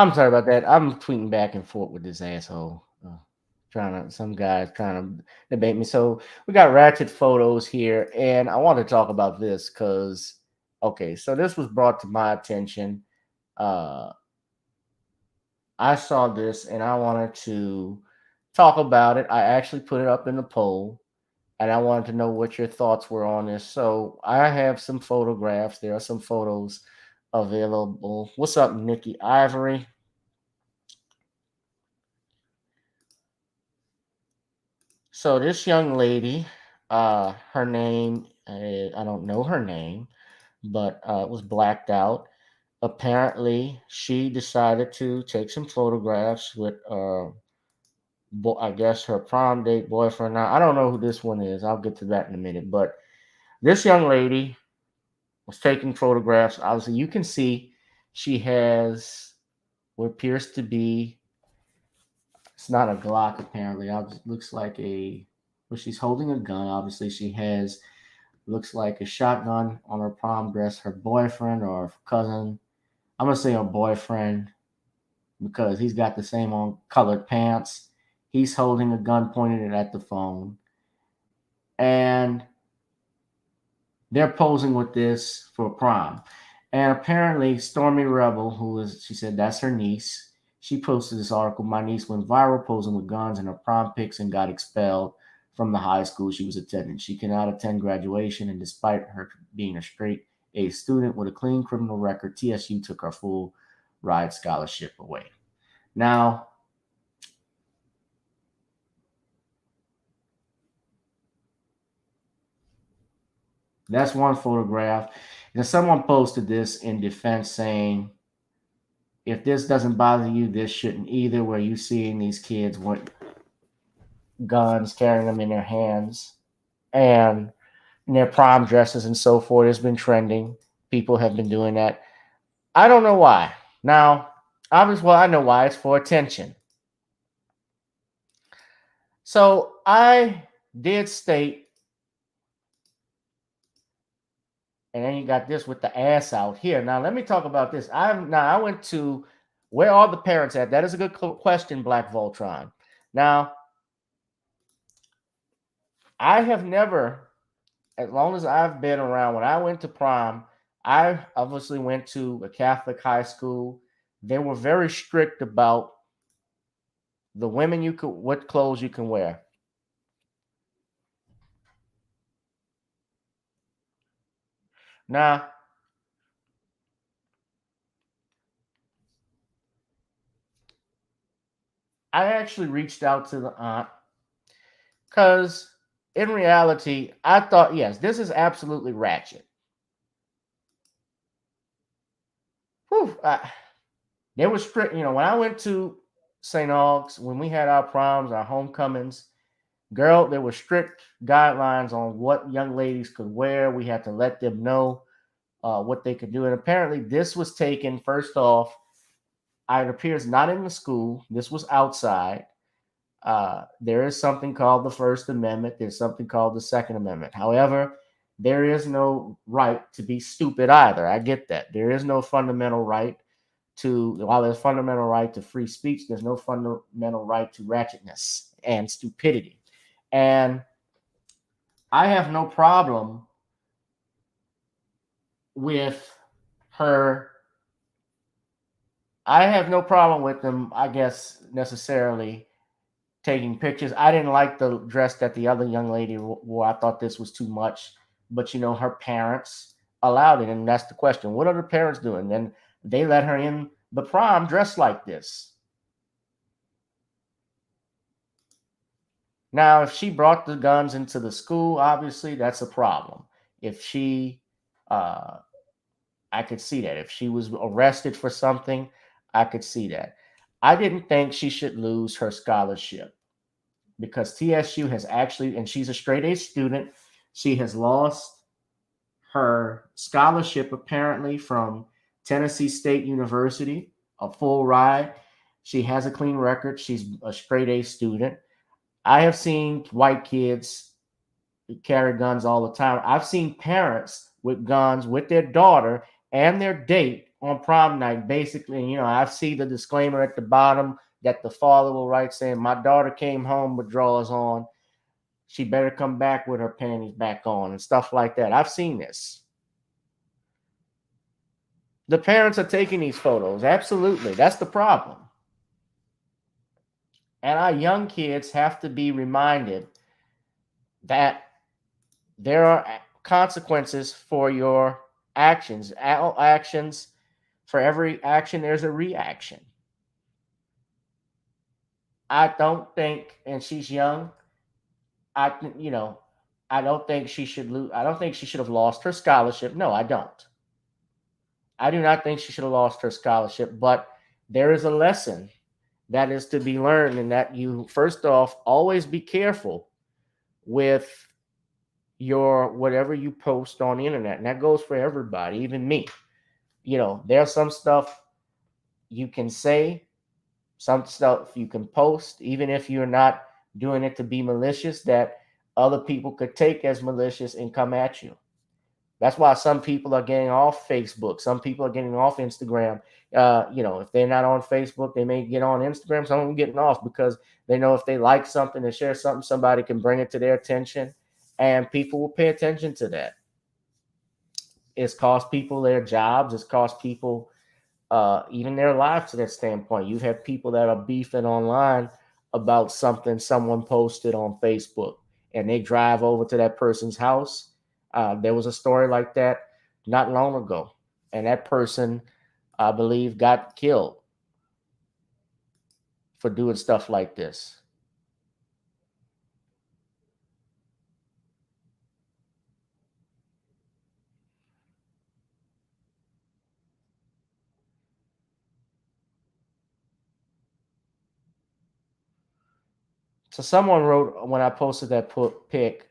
I'm sorry about that. I'm tweeting back and forth with this asshole. Some guys trying to debate me. So we got Ratchet Photos here, and I want to talk about this because, okay, so this was brought to my attention. Uh, I saw this and I wanted to talk about it. I actually put it up in the poll, and I wanted to know what your thoughts were on this. So I have some photographs. There are some photos available. What's up, Nikki Ivory? So this young lady, her name, I don't know her name, but it was blacked out. Apparently, she decided to take some photographs with, I guess, her prom date boyfriend. Now, I don't know who this one is. I'll get to that in a minute. But this young lady was taking photographs. Obviously, you can see she has what appears to be, it's not a Glock apparently. It looks like well, she's holding a gun. Obviously, she has, looks like a shotgun on her prom dress. Her boyfriend or cousin, I'm going to say her boyfriend because he's got the same on colored pants. He's holding a gun pointed at the phone. And they're posing with this for prom. And apparently, Stormy Rebel, she said that's her niece, she posted this article. My niece went viral posing with guns in her prom pics and got expelled from the high school she was attending. She cannot attend graduation, and despite her being a straight A student with a clean criminal record, TSU took her full ride scholarship away. Now, that's one photograph. And someone posted this in defense saying, if this doesn't bother you, this shouldn't either, where you seeing these kids with guns, carrying them in their hands, and in their prom dresses and so forth. It's been trending. People have been doing that. I don't know why. Now, obviously, well, I know why. It's for attention. So I did state, and then you got this with the ass out here. Now, let me talk about this. I went to where are the parents at? That is a good question, Black Voltron. Now, I have never, as long as I've been around, when I went to prom, I obviously went to a Catholic high school. They were very strict about the women what clothes you can wear. Now, I actually reached out to the aunt because in reality, I thought, yes, this is absolutely ratchet. Whew, they were strict. When I went to St. Aug's, when we had our proms, our homecomings, girl, there were strict guidelines on what young ladies could wear. We had to let them know what they could do. And apparently this was taken, first off, it appears not in the school. This was outside. There is something called the First Amendment. There's something called the Second Amendment. However, there is no right to be stupid either. I get that. There is no fundamental right while there's fundamental right to free speech, there's no fundamental right to ratchetness and stupidity. And I have no problem with her. I have no problem with them, I guess, necessarily taking pictures. I didn't like the dress that the other young lady wore. I thought this was too much. But, her parents allowed it. And that's the question. What are the parents doing? And they let her in the prom dressed like this. Now, if she brought the guns into the school, obviously that's a problem. If she, I could see that. If she was arrested for something, I could see that. I didn't think she should lose her scholarship because TSU has actually, and she's a straight A student, she has lost her scholarship apparently from Tennessee State University, a full ride. She has a clean record. She's a straight A student. I have seen white kids carry guns all the time. I've seen parents with guns with their daughter and their date on prom night, basically, you know, I see the disclaimer at the bottom that the father will write saying, "My daughter came home with drawers on. She better come back with her panties back on," and stuff like that. I've seen this. The parents are taking these photos. Absolutely. That's the problem. And our young kids have to be reminded that there are consequences for your actions. Actions, for every action, there's a reaction. I don't think, and she's young, you know, I don't think she should lose. I don't think she should have lost her scholarship. No, I don't. I do not think she should have lost her scholarship, but there is a lesson that is to be learned, and that you, first off, always be careful with your whatever you post on the internet. And that goes for everybody, even me. You know, there's some stuff you can say, some stuff you can post, even if you're not doing it to be malicious, that other people could take as malicious and come at you. That's why some people are getting off Facebook. Some people are getting off Instagram. You know, if they're not on Facebook, they may get on Instagram. Some of them getting off because they know if they like something and share something, somebody can bring it to their attention, and people will pay attention to that. It's cost people their jobs. It's cost people even their lives to that standpoint. You have people that are beefing online about something someone posted on Facebook, and they drive over to that person's house. There was a story like that not long ago, and that person, I believe, got killed for doing stuff like this. So someone wrote when I posted that pic,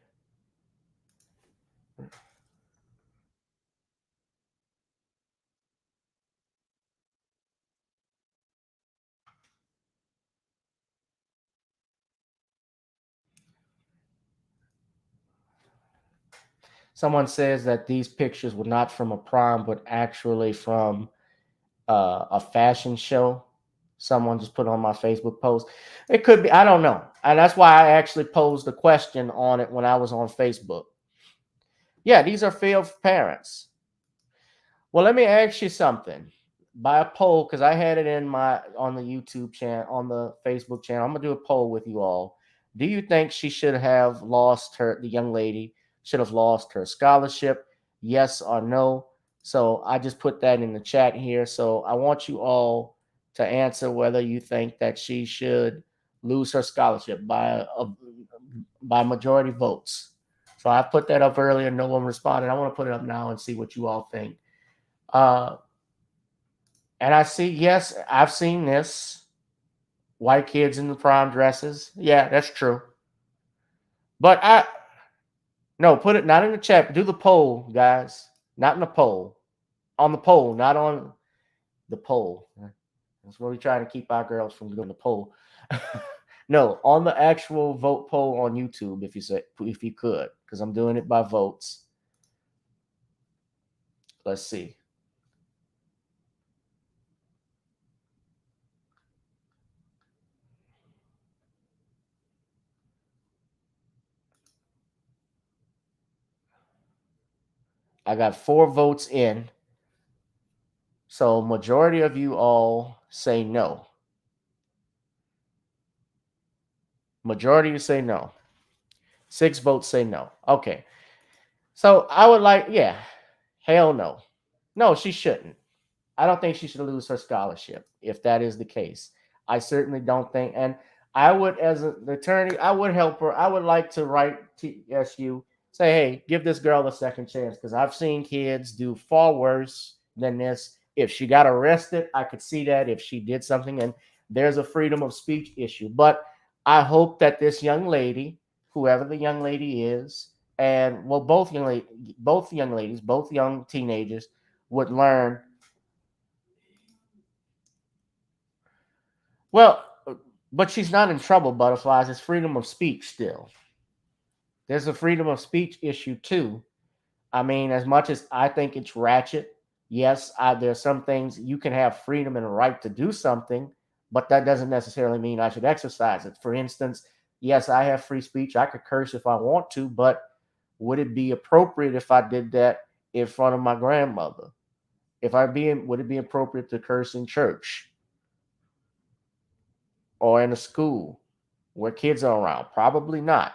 someone says that these pictures were not from a prom, but actually from a fashion show. Someone just put on my Facebook post. It could be, I don't know. And that's why I actually posed a question on it when I was on Facebook. Yeah, these are failed parents. Well, let me ask you something. By a poll, because I had it in my on the YouTube channel, on the Facebook channel. I'm gonna do a poll with you all. Do you think she should have lost the young lady should have lost her scholarship? Yes or no? So I just put that in the chat here. So I want you all to answer whether you think that she should lose her scholarship by majority votes. So I put that up earlier. No one responded. I want to put it up now and see what you all think. Uh, and I see, yes, I've seen this. White kids in the prom dresses. Yeah, that's true. But no, put it not in the chat. Do the poll, guys. Not in the poll. On the poll, not on the poll. That's where we try to keep our girls from doing the poll. No, on the actual vote poll on YouTube, if you could, because I'm doing it by votes. Let's see. I got 4 votes in. So majority of you all say no. Majority of you say no. 6 votes say no. Okay. So I would like, yeah, hell no. No, she shouldn't. I don't think she should lose her scholarship if that is the case. I certainly don't think. And I would, as an attorney, I would help her. I would like to write TSU, say, hey, give this girl a second chance, because I've seen kids do far worse than this. If she got arrested, I could see that if she did something, and there's a freedom of speech issue. But I hope that this young lady, whoever the young lady is, and well, both young ladies, both young teenagers would learn. Well, but she's not in trouble, Butterflies. It's freedom of speech still. There's a freedom of speech issue too. I mean, as much as I think it's ratchet Yes, there are some things you can have freedom and a right to do something, but that doesn't necessarily mean I should exercise it. For instance, yes, I have free speech. I could curse if I want to, but would it be appropriate if I did that in front of my grandmother? Would it be appropriate to curse in church or in a school where kids are around? Probably not.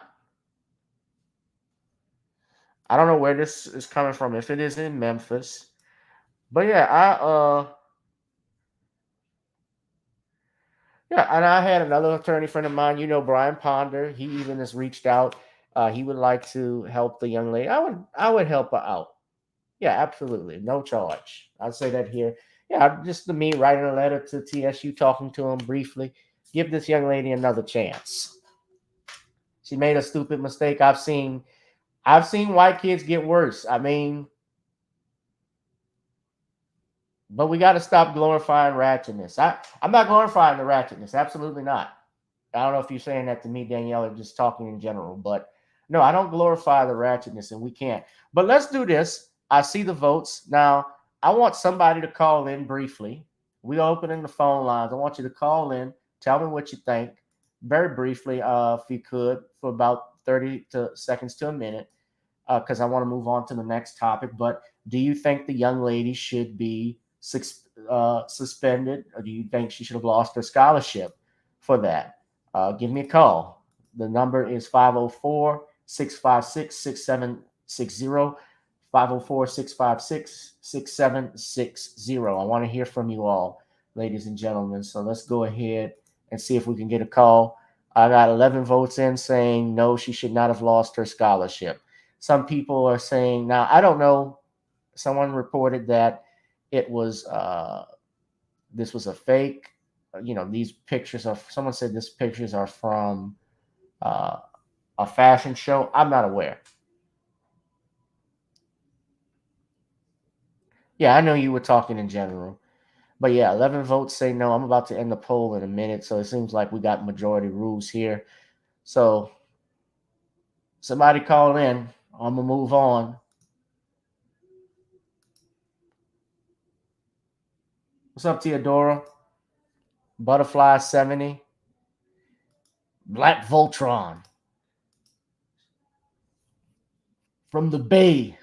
I don't know where this is coming from, if it is in Memphis. But yeah, and I had another attorney friend of mine, Brian Ponder. He even has reached out. He would like to help the young lady. I would help her out. Yeah, absolutely. No charge. I'll say that here. Yeah, just me writing a letter to TSU, talking to him briefly. Give this young lady another chance. She made a stupid mistake. I've seen white kids get worse. I mean, but we got to stop glorifying ratchetness. I'm not glorifying the ratchetness. Absolutely not. I don't know if you're saying that to me, Danielle, or just talking in general, but no, I don't glorify the ratchetness, and we can't. But let's do this. I see the votes. Now, I want somebody to call in briefly. We're opening the phone lines. I want you to call in, tell me what you think, very briefly, if you could, for about 30 seconds to a minute, because I want to move on to the next topic. But do you think the young lady should be suspended, or do you think she should have lost her scholarship for that? Give me a call. The number is 504 656 6760. 504 656 6760. I want to hear from you all, ladies and gentlemen. So let's go ahead and see if we can get a call. I got 11 votes in saying no, she should not have lost her scholarship. Some people are saying, now, I don't know. Someone reported that it was this was a fake. These pictures are. Someone said these pictures are from uh, a fashion show. I'm not aware. Yeah, I know you were talking in general, but yeah, 11 votes say no. I'm about to end the poll in a minute, so it seems like we got majority rules here. So somebody call in. I'm gonna move on. What's up, Theodora? Butterfly 70. Black Voltron from the Bay.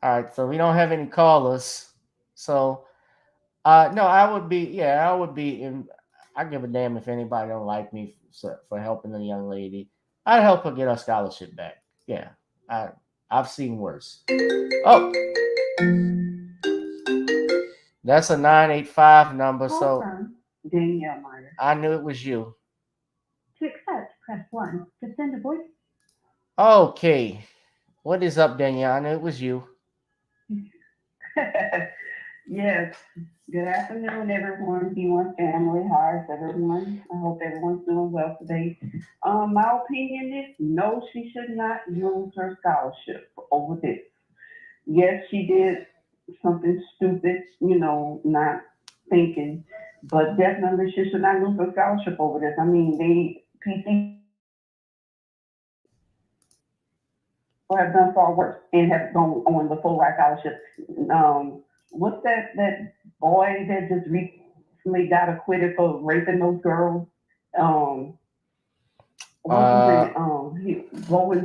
All right, so we don't have any callers. So no, I would be. Yeah, I would be. I give a damn if anybody don't like me for helping the young lady. I'd help her get her scholarship back. Yeah, I've seen worse. Oh, that's a 985 number. So Danielle Meyer. I knew it was you. To accept, press 1. To send a voice. Okay, what is up, Danielle? I knew it was you. Yes. Good afternoon, everyone. B1 family. How's everyone? I hope everyone's doing well today. My opinion is no, she should not lose her scholarship over this. Yes, she did something stupid, not thinking, but definitely she should not lose her scholarship over this. I mean, PC have done far worse and have gone on the full ride scholarship. What's that boy that just recently got acquitted for raping those girls? Bowen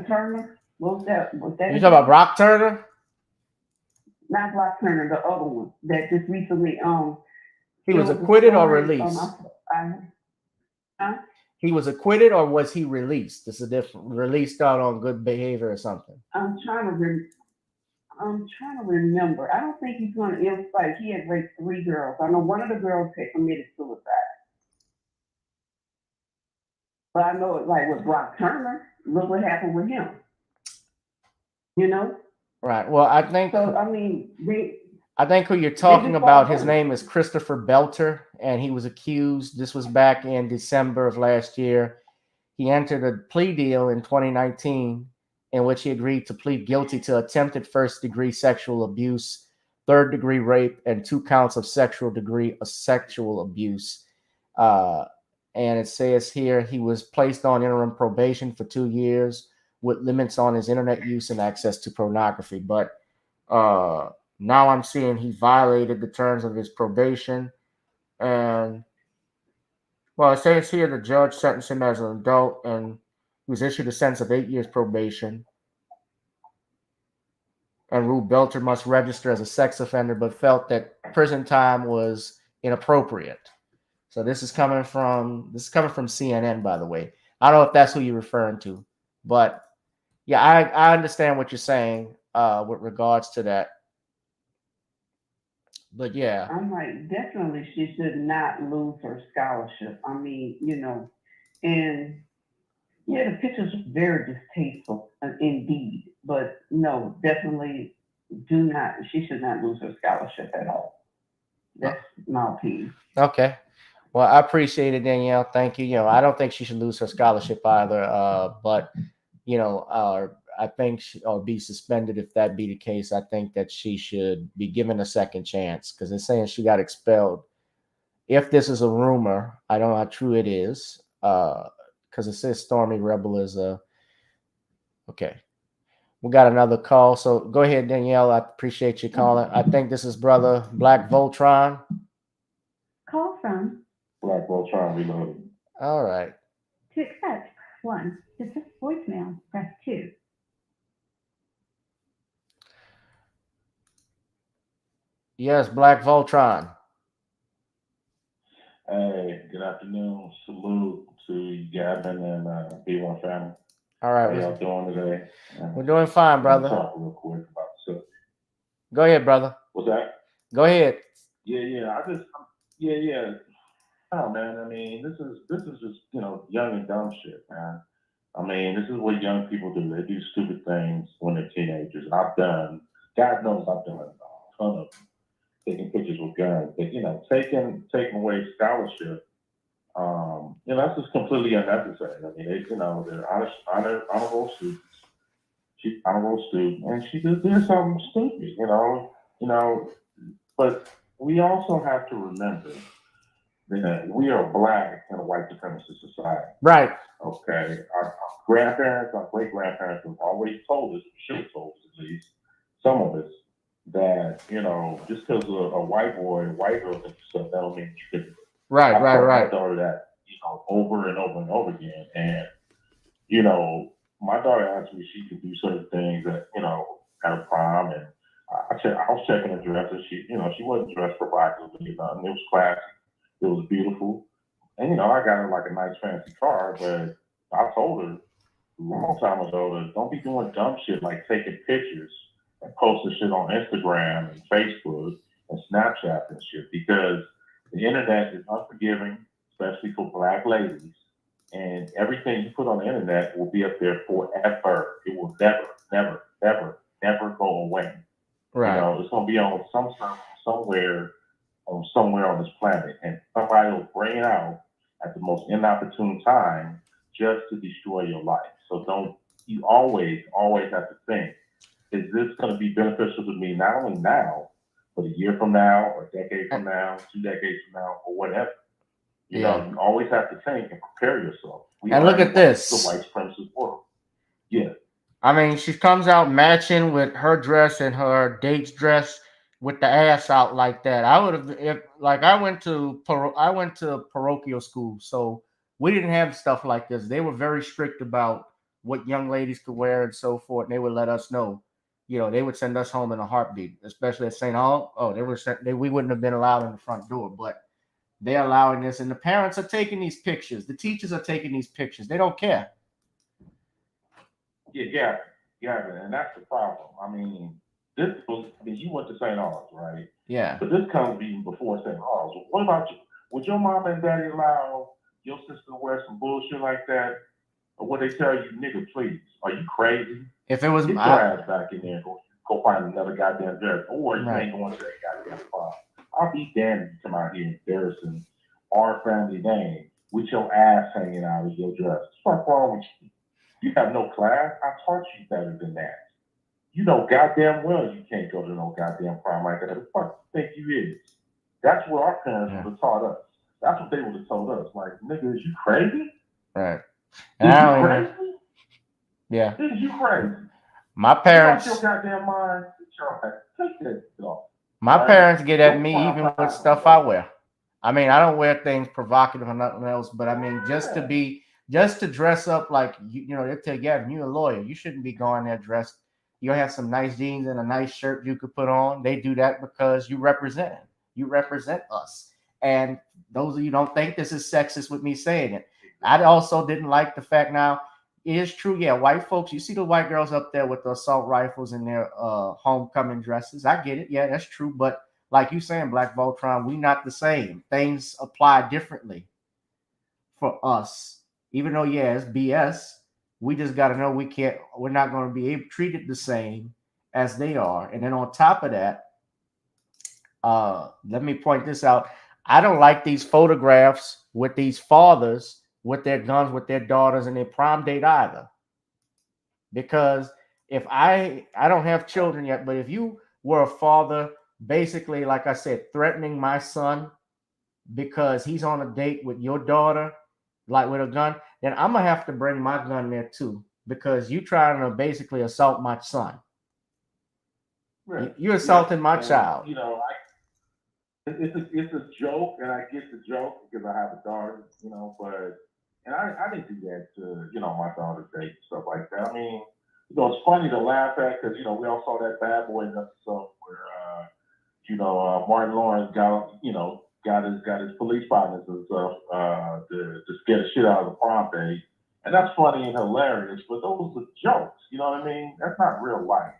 Turner. What was that? You talking about Brock Turner? Not Blac Chyna, the other one that just recently he was acquitted or released? He was acquitted, or was he released? This is a different released out on good behavior or something. I'm trying to remember. I don't think he's going to. It was like he had raped 3 girls. I know one of the girls had committed suicide. But I know it like with Blac Chyna. Look what happened with him. Right. Well, I think. So I mean, I think who you're talking about, his name is Christopher Belter, and he was accused. This was back in December of last year. He entered a plea deal in 2019 in which he agreed to plead guilty to attempted first-degree sexual abuse, third-degree rape, and 2 counts of sexual abuse. And it says here he was placed on interim probation for 2 years with limits on his internet use and access to pornography. But Now I'm seeing he violated the terms of his probation, and well, it says here the judge sentenced him as an adult, and he was issued a sentence of 8 years probation. And ruled Belcher must register as a sex offender, but felt that prison time was inappropriate. So this is coming from CNN, by the way. I don't know if that's who you're referring to, but yeah, I understand what you're saying with regards to that. But yeah, I'm like, definitely she should not lose her scholarship. I mean, and yeah, the pictures are very distasteful indeed. But no, definitely she should not lose her scholarship at all. That's my opinion. okay. Well, I appreciate it, Danielle. Thank you. I don't think she should lose her scholarship either. But I think or be suspended if that be the case. I think that she should be given a second chance because they're saying she got expelled. If this is a rumor, I don't know how true it is. Because it says Stormy Rebel is a okay. We got another call, so go ahead, Danielle. I appreciate you calling. I think this is brother Black Voltron. Call from Black Voltron reloaded. All right. to accept 1. To accept voicemail, press 2. Yes, Black Voltron. Hey, good afternoon. Salute to Gavin and B1 family. All right. How y'all doing today? We're doing fine, brother. Talk real quick about stuff. Go ahead, brother. What's that? Go ahead. Yeah. Yeah. Oh man, I mean, this is just young and dumb shit, man. I mean, this is what young people do. They do stupid things when they're teenagers. God knows I've done a ton of them, taking pictures with guns, but taking away scholarship, that's just completely unnecessary. I mean, they're honorable students. She's honorable student, and she just did something stupid, But we also have to remember that we are black in a white supremacist society. Right. Okay. Our grandparents, our great grandparents have always told us, should have told us at least, some of us, that, just because a white boy, a white girl thinks so, that don't mean you should. Right. I told her that, over and over and over again. And, my daughter asked me if she could do certain things at a prom, and I was checking her dress, and she wasn't dressed provocatively or nothing. It was classy. It was beautiful. And, I got her like a nice fancy car, but I told her a long time ago to don't be doing dumb shit like taking pictures and posting shit on Instagram and Facebook and Snapchat and shit, because the internet is unforgiving, especially for black ladies. And everything you put on the internet will be up there forever. It will never go away. Right. It's gonna be on somewhere on this planet, and somebody will bring it out at the most inopportune time just to destroy your life. So you always have to think, is this going to be beneficial to me not only now, but a year from now, or a decade from now, 2 decades from now, or whatever? You always have to think and prepare yourself. And look at this. The white supremacist world. Yeah. I mean, she comes out matching with her dress and her date's dress with the ass out like that. I would have, I went to parochial school, so we didn't have stuff like this. They were very strict about what young ladies could wear and so forth. And they would let us know. They would send us home in a heartbeat, especially at St. Hall. Oh, we wouldn't have been allowed in the front door, but they're allowing this, and the parents are taking these pictures. The teachers are taking these pictures. They don't care. Yeah, and that's the problem. I mean, you went to St. Hall's, right? Yeah. But this comes even before St. Hall's. What about you? Would your mom and daddy allow your sister to wear some bullshit like that? Or would they tell you, nigga, please, are you crazy? If it was get your ass back in there and go find another goddamn dress, or you ain't going to that goddamn prom. I'll be damned if you come out here embarrassing our family name with your ass hanging out of your dress. What's wrong with you? You have no class. I taught you better than that. You know goddamn well you can't go to no goddamn prom like that. Who the fuck you think you is? That's what our parents would have taught us. That's what they would have told us. Like, nigga, is you crazy? Right. Is you crazy? Yeah. Is you crazy? My parents. You lost your goddamn mind. Take that shit off. My Right? parents get at Don't me try even to with hide stuff it. I wear. I mean, I don't wear things provocative or nothing else, but I mean, just to dress up like you know, they tell you, yeah, you're a lawyer, you shouldn't be going there dressed. You'll have some nice jeans and a nice shirt you could put on. They do that because you represent us. And those of you don't think this is sexist with me saying it. I also didn't like the fact now. It is true, yeah. White folks, you see the white girls up there with the assault rifles in their homecoming dresses. I get it, yeah, that's true. But like you saying, Black Voltron, we not the same. Things apply differently for us. Even though, yeah, it's BS, we just got to know we're not going to be treated the same as they are. And then on top of that, let me point this out. I don't like these photographs with these fathers with their guns with their daughters and their prom date either. Because if I don't have children yet, but if you were a father, basically, like I said, threatening my son because he's on a date with your daughter, like with a gun, then I'm gonna have to bring my gun there too, because you trying to basically assault my son. Right. You're assaulting my And, child. You know, it's a joke, and I get the joke because I have a daughter, you know, but and I didn't do that to, you know, my daughter's date and stuff like that. I mean, you know, it's funny to laugh at because, you know, we all saw that Bad Boys episode where, you know, Martin Lawrence got his police partners and stuff to scare the shit out of the prom date. And that's funny and hilarious, but those are jokes, you know what I mean? That's not real life.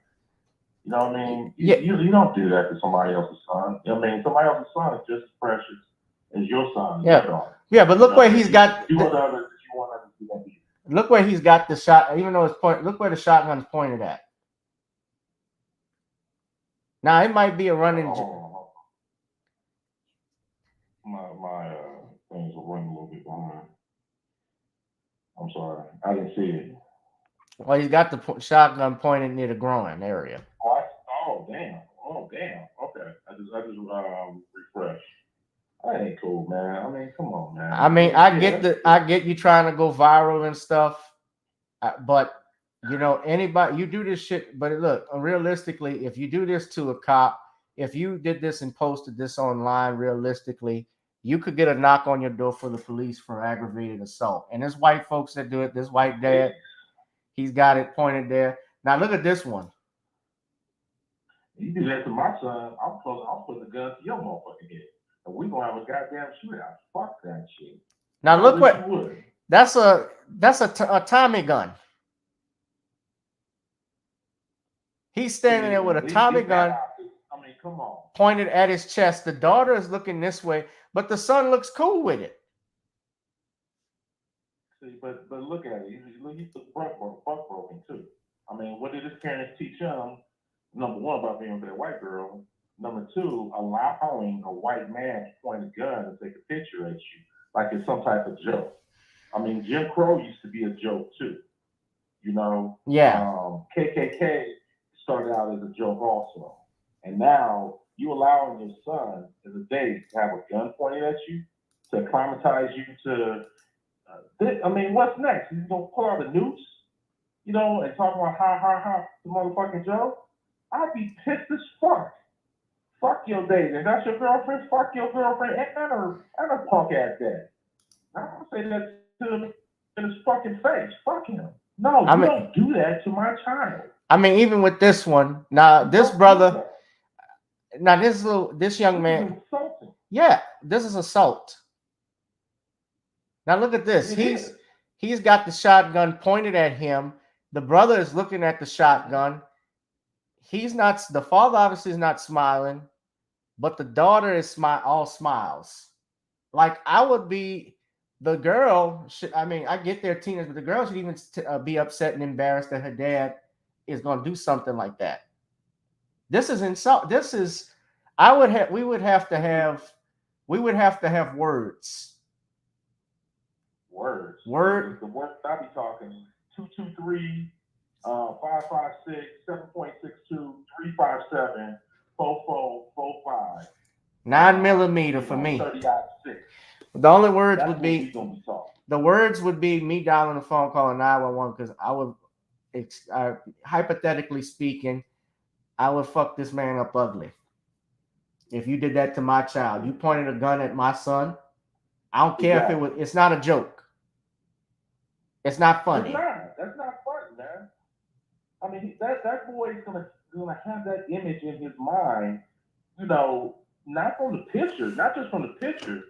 You know what I mean? You don't do that to somebody else's son. I mean, somebody else's son is just as precious as your son. Yeah. Yeah, but look where he's got. Look where he's got the shot. Even though it's point, look where the shotgun's pointed at. Now it might be a running. My things are running a little bit behind. I'm sorry, I didn't see it. Well, he's got the shotgun pointed near the groin area. Oh damn! Okay, I just refreshed. That ain't cool, man. I mean, come on, man. I mean, I get you trying to go viral and stuff, but you know, anybody, you do this shit. But look, realistically, if you do this to a cop, if you did this and posted this online, realistically, you could get a knock on your door for the police for aggravated assault. And there's white folks that do it. This white dad, he's got it pointed there. Now look at this one. You do that to my son, I'm putting the gun to your motherfucking head. And we gonna have a goddamn shootout. Fuck that shit. Now look what that's a Tommy gun. He's standing there with a Tommy gun. I mean, come on. Pointed at his chest. The daughter is looking this way, but the son looks cool with it. See, but look at it. He's buck broken too. I mean, what did his parents teach him? Number one, about being with that white girl. Number two, allowing a white man to point a gun and take a picture at you like it's some type of joke. I mean, Jim Crow used to be a joke too. You know? Yeah. KKK started out as a joke also. And now you allowing your son as a date to have a gun pointed at you, to acclimatize you to, I mean, what's next? He's going to pull out a noose, you know, and talk about ha, the motherfucking joke? I'd be pissed as fuck. Fuck your date. If that's your girlfriend, fuck your girlfriend and a punk ass dad. I'm going to say that to him in his fucking face. Fuck him. No, you don't do that to my child. I mean, even with this one, now this brother, now this young man, yeah, this is assault. Now look at this. He's got the shotgun pointed at him. The brother is looking at the shotgun. He's not. The father obviously is not smiling, but the daughter is all smiles. Like I would be. The girl. I mean, I get their teenagers, but the girl should even be upset and embarrassed that her dad is going to do something like that. This is insult. This is. We would have to have words. Words. The words I be talking 223. 556-7.62-357-4445. 9mm for me. 30.6. The only words would be me dialing the phone calling 911 because I would, hypothetically speaking, I would fuck this man up ugly. If you did that to my child, you pointed a gun at my son. I don't care if it was. It's not a joke. It's not funny. It's not. That's not funny, man. I mean, that boy is gonna have that image in his mind, you know, not from the picture, not just from the picture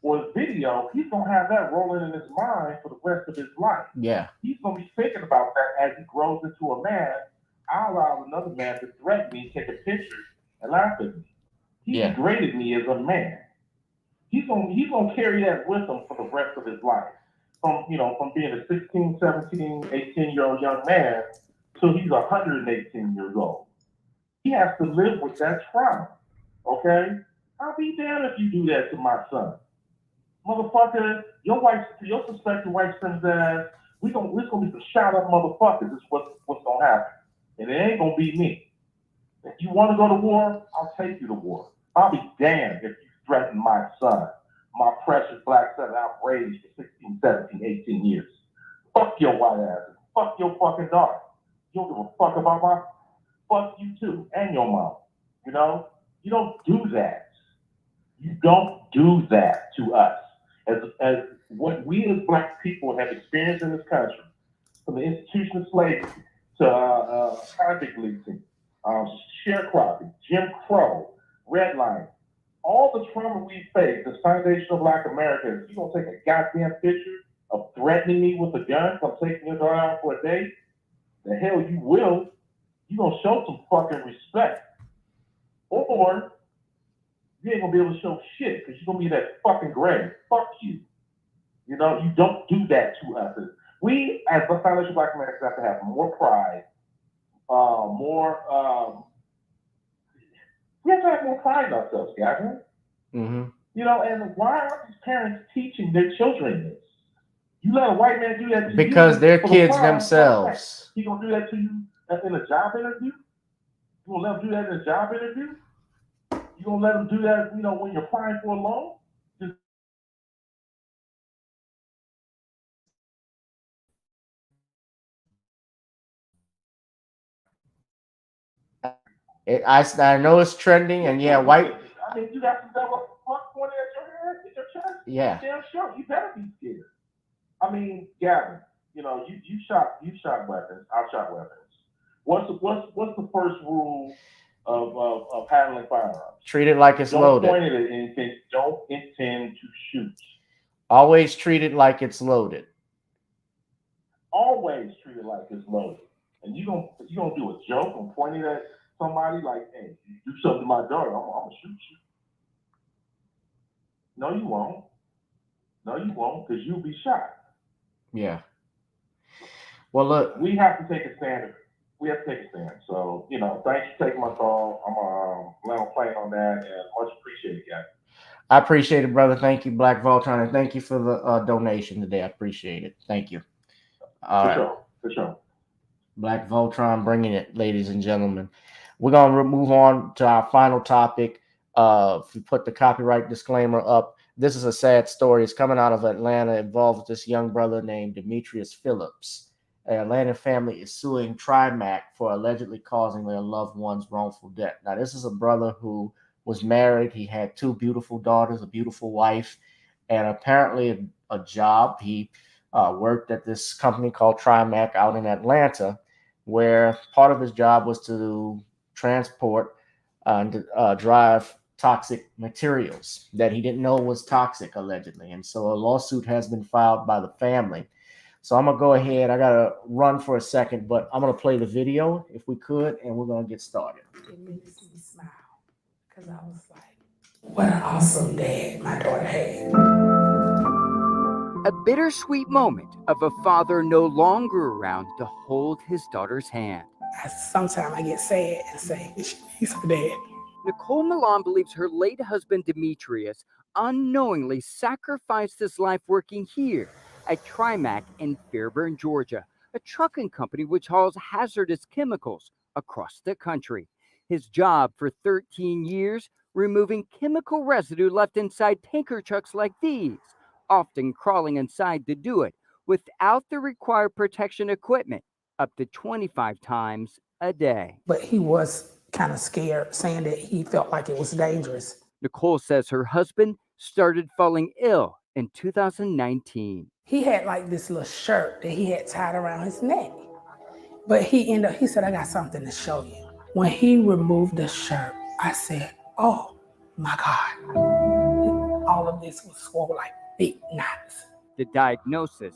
or the video. He's gonna have that rolling in his mind for the rest of his life. Yeah. He's gonna be thinking about that as he grows into a man. I allowed another man to threaten me, take a picture, and laugh at me. He degraded me as a man. He's gonna carry that with him for the rest of his life. From being a 16, 17, 18-year-old young man till he's 118 years old. He has to live with that trauma. Okay? I'll be damned if you do that to my son. Motherfucker, your suspected white son's ass, we're gonna be some shot up motherfuckers, is what's gonna happen. And it ain't gonna be me. If you wanna go to war, I'll take you to war. I'll be damned if you threaten my son, my precious black son I've raised for 16, 17, 18 years. Fuck your white ass. Fuck your fucking daughter. You don't give a fuck about my. Fuck you too, and your mom. You know? You don't do that. You don't do that to us. As what we as black people have experienced in this country, from the institution of slavery to convict leasing, sharecropping, Jim Crow, redlining, all the trauma we face as foundational black Americans, you gonna take a goddamn picture of threatening me with a gun from taking your daughter out for a date? The hell you will. You gonna show some fucking respect. Or you ain't gonna be able to show shit because you're gonna be that fucking grave. Fuck you. You know, you don't do that to us. We, as the foundational black Americans, have to have more pride, we have to have more pride in ourselves, guys. Mm-hmm. You know, and why aren't these parents teaching their children this? You let a white man do that to you because they're kids themselves. He gonna do that to you in a job interview? You gonna let him do that in a job interview? You gonna let him do that, you know, when you're applying for a loan? I know it's trending, and yeah, white. I mean, you got some devil fuck pointed at your head, at your chest. Yeah. Damn sure, you better be scared. I mean, Gavin, you know, you shot weapons. I shot weapons. What's the first rule of handling firearms? Treat it like it's loaded. Don't point it at anything. Don't intend to shoot. Always treat it like it's loaded. Always treat it like it's loaded. And you gonna do a joke and point it at somebody like, hey, you do something to my daughter, I'm gonna shoot you. No, you won't. No, you won't, because you'll be shot. Yeah. Well, look, we have to take a stand. We have to take a stand. So, you know, thanks for taking my call. I'm laying on that, and much appreciated, guys. I appreciate it, brother. Thank you, Black Voltron, and thank you for the donation today. I appreciate it. Thank you. For sure. Black Voltron bringing it, ladies and gentlemen. We're going to move on to our final topic. If you put the copyright disclaimer up, this is a sad story. It's coming out of Atlanta. It involves this young brother named Demetrius Phillips. An Atlanta family is suing Trimac for allegedly causing their loved one's wrongful death. Now, this is a brother who was married. He had two beautiful daughters, a beautiful wife, and apparently a job. He worked at this company called Trimac out in Atlanta, where part of his job was to transport and drive toxic materials that he didn't know was toxic, allegedly. And so a lawsuit has been filed by the family. So I'm going to go ahead. I got to run for a second, but I'm going to play the video if we could, and we're going to get started. It made me smile because I was like, what an awesome dad my daughter had. A bittersweet moment of a father no longer around to hold his daughter's hand. Sometimes I get sad and say, he's her dad. Nicole Milan believes her late husband Demetrius unknowingly sacrificed his life working here at Trimac in Fairburn, Georgia, a trucking company which hauls hazardous chemicals across the country. His job for 13 years, removing chemical residue left inside tanker trucks like these, often crawling inside to do it without the required protection equipment, up to 25 times a day. But he was kind of scared, saying that he felt like it was dangerous. Nicole says her husband started falling ill in 2019. He had like this little shirt that he had tied around his neck. But he said, I got something to show you. When he removed the shirt, I said, oh my God. All of this was swollen like big knots. The diagnosis,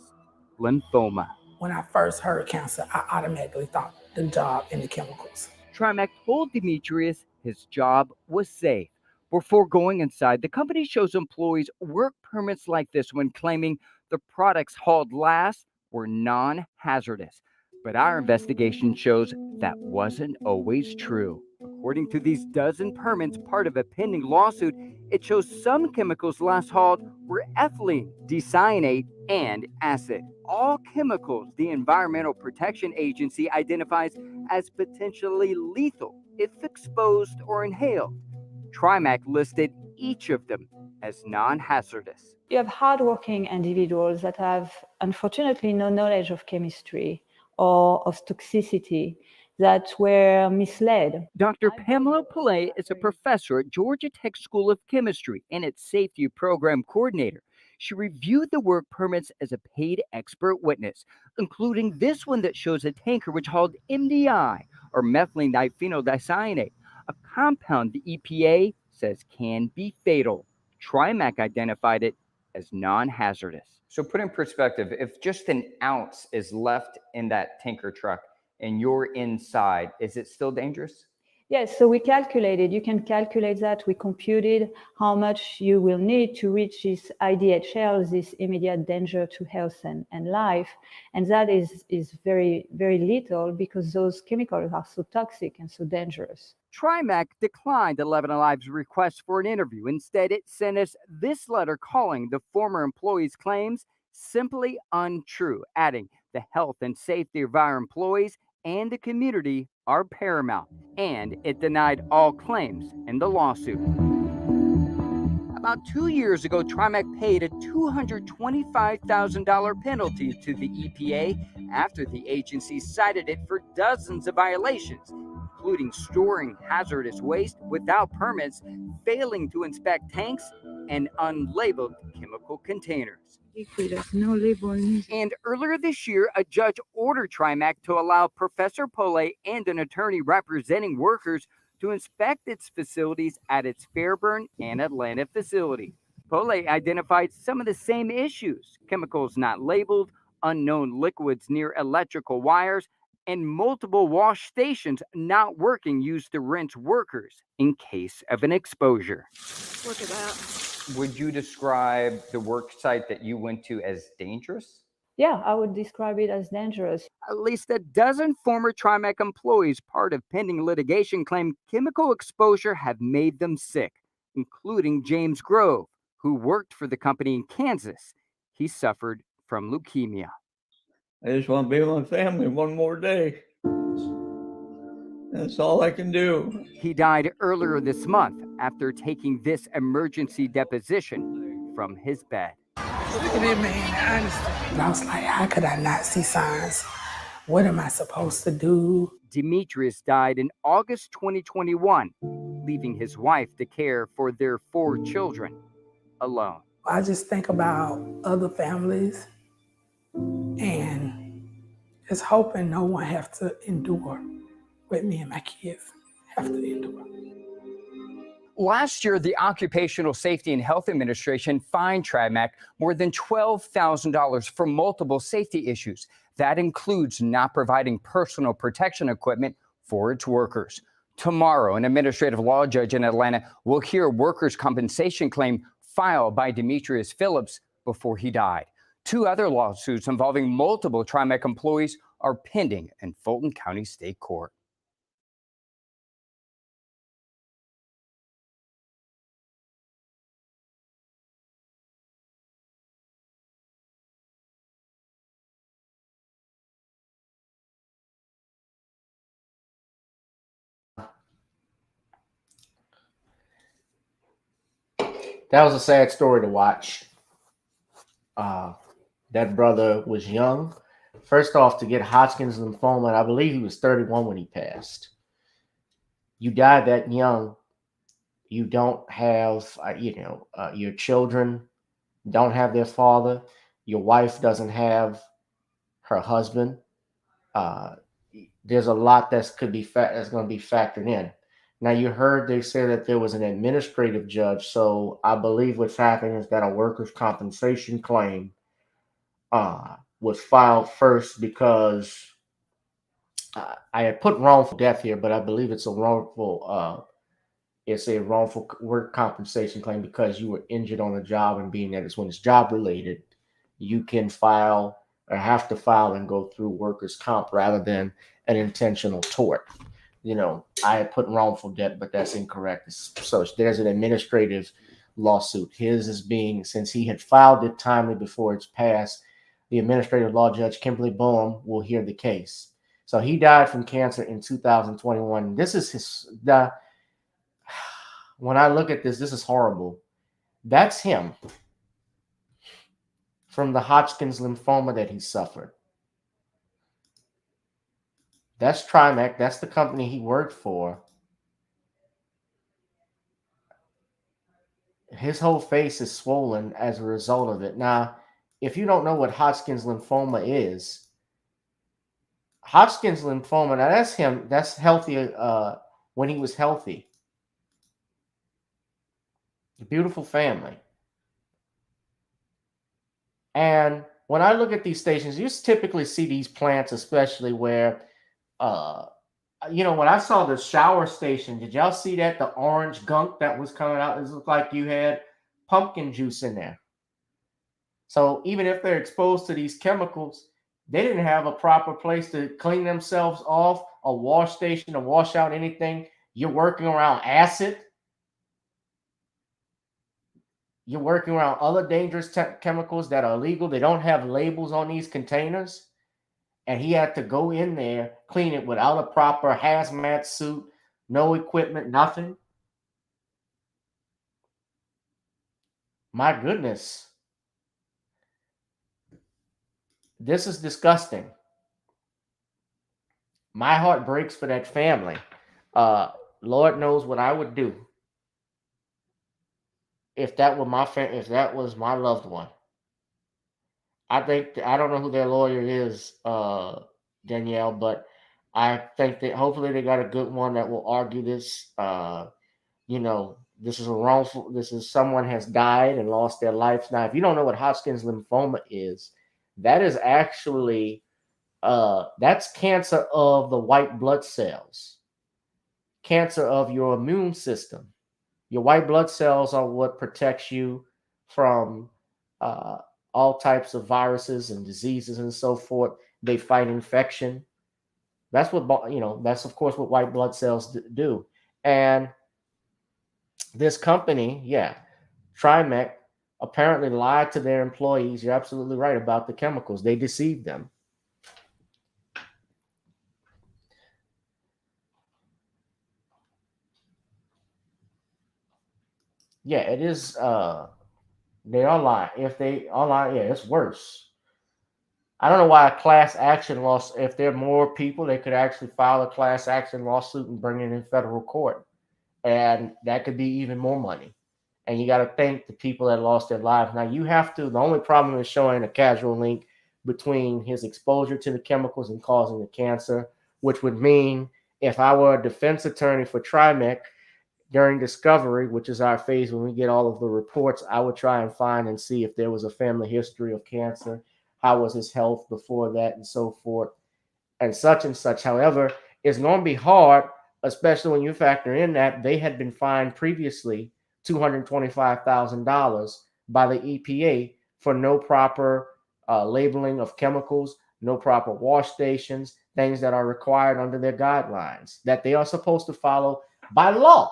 lymphoma. When I first heard cancer, I automatically thought the job and the chemicals. Trimac told Demetrius his job was safe. Before going inside, the company shows employees work permits like this one, claiming the products hauled last were non-hazardous. But our investigation shows that wasn't always true. According to these dozen permits, part of a pending lawsuit, it shows some chemicals last hauled were ethylene, decyanate, and acid. All chemicals the Environmental Protection Agency identifies as potentially lethal if exposed or inhaled. Trimac listed each of them as non-hazardous. You have hardworking individuals that have, unfortunately, no knowledge of chemistry or of toxicity, that were misled. Dr. Pamela Pillay is a professor at Georgia Tech School of Chemistry and its safety program coordinator. She reviewed the work permits as a paid expert witness, including this one that shows a tanker which hauled MDI, or methylene diphenylcyanate, a compound the EPA says can be fatal. Trimac identified it as non-hazardous. So put in perspective, if just an ounce is left in that tanker truck and you're inside, is it still dangerous? Yes, so we calculated, you can calculate that. We computed how much you will need to reach this IDHL, this immediate danger to health and life. And that is very, very little because those chemicals are so toxic and so dangerous. Trimac declined 11 Alive's request for an interview. Instead, it sent us this letter calling the former employee's claims simply untrue, adding the health and safety of our employees and the community are paramount, and it denied all claims in the lawsuit. About 2 years ago, Trimac paid a $225,000 penalty to the EPA after the agency cited it for dozens of violations, including storing hazardous waste without permits, failing to inspect tanks, and unlabeled chemical containers. And earlier this year, a judge ordered Trimac to allow Professor Pillay and an attorney representing workers to inspect its facilities at its Fairburn and Atlanta facility. Pillay identified some of the same issues: chemicals not labeled, unknown liquids near electrical wires, and multiple wash stations not working used to rinse workers in case of an exposure. Look at that. Would you describe the work site that you went to as dangerous? Yeah, I would describe it as dangerous. At least a dozen former Trimac employees, part of pending litigation, claim chemical exposure have made them sick, including James Grove, who worked for the company in Kansas. He suffered from leukemia. I just want to be with my family one more day. That's all I can do. He died earlier this month after taking this emergency deposition from his bed. Look at it, man, honestly. And I was like, how could I not see signs? What am I supposed to do? Demetrius died in August 2021, leaving his wife to care for their 4 children alone. I just think about other families and just hoping no one have to endure what me and my kids have to endure. Last year, the Occupational Safety and Health Administration fined Trimac more than $12,000 for multiple safety issues. That includes not providing personal protection equipment for its workers. Tomorrow, an administrative law judge in Atlanta will hear a workers' compensation claim filed by Demetrius Phillips before he died. 2 other lawsuits involving multiple Trimac employees are pending in Fulton County State Court. That was a sad story to watch. That brother was young. First off, to get Hodskins-Lymphoma, and I believe he was 31 when he passed. You die that young. You don't have, your children don't have their father. Your wife doesn't have her husband. Uh, there's a lot that's that's going to be factored in. Now you heard they say that there was an administrative judge, so I believe what's happening is that a workers' compensation claim was filed first because I had put wrongful death here, but I believe it's a wrongful work compensation claim because you were injured on the job, and being that it's when it's job related, you can file or have to file and go through workers' comp rather than an intentional tort. I had put wrongful death, but that's incorrect. So there's an administrative lawsuit. His is being, since he had filed it timely before it's passed, the administrative law judge, Kimberly Boehm, will hear the case. So he died from cancer in 2021. This is when I look at this is horrible. That's him from the Hodskins-Lymphoma that he suffered. That's Trimac. That's the company he worked for. His whole face is swollen as a result of it. Now, if you don't know what Hodgkin's lymphoma, now that's him. That's healthy when he was healthy. Beautiful family. And when I look at these stations, you typically see these plants, especially where, when I saw the shower station, did y'all see that? The orange gunk that was coming out? It looked like you had pumpkin juice in there. So even if they're exposed to these chemicals, they didn't have a proper place to clean themselves off, a wash station to wash out anything. You're working around acid. You're working around other dangerous chemicals that are illegal. They don't have labels on these containers. And he had to go in there, clean it without a proper hazmat suit, no equipment, nothing. My goodness. This is disgusting. My heart breaks for that family. Lord knows what I would do if that was my loved one. I don't know who their lawyer is, Danielle, but I think that hopefully they got a good one that will argue this. This is someone has died and lost their life. Now, if you don't know what Hodgkin's lymphoma is, that is actually that's cancer of the white blood cells, cancer of your immune system. Your white blood cells are what protects you from all types of viruses and diseases and so forth. They fight infection. That's what That's of course what white blood cells do. And this company, Trimac, apparently lied to their employees. You're absolutely right about the chemicals. They deceived them. Yeah, it is. They are lying. If they are lying, it's worse. I don't know why a class action lawsuit. If there are more people, they could actually file a class action lawsuit and bring it in federal court, and that could be even more money. And you got to thank the people that lost their lives. Now you have to. The only problem is showing a causal link between his exposure to the chemicals and causing the cancer, which would mean if I were a defense attorney for Trimac during discovery, which is our phase when we get all of the reports, I would try and find and see if there was a family history of cancer. How was his health before that, and so forth, and such and such. However, it's going to be hard, especially when you factor in that they had been fined previously $225,000 by the EPA for no proper labeling of chemicals, no proper wash stations, things that are required under their guidelines that they are supposed to follow by law.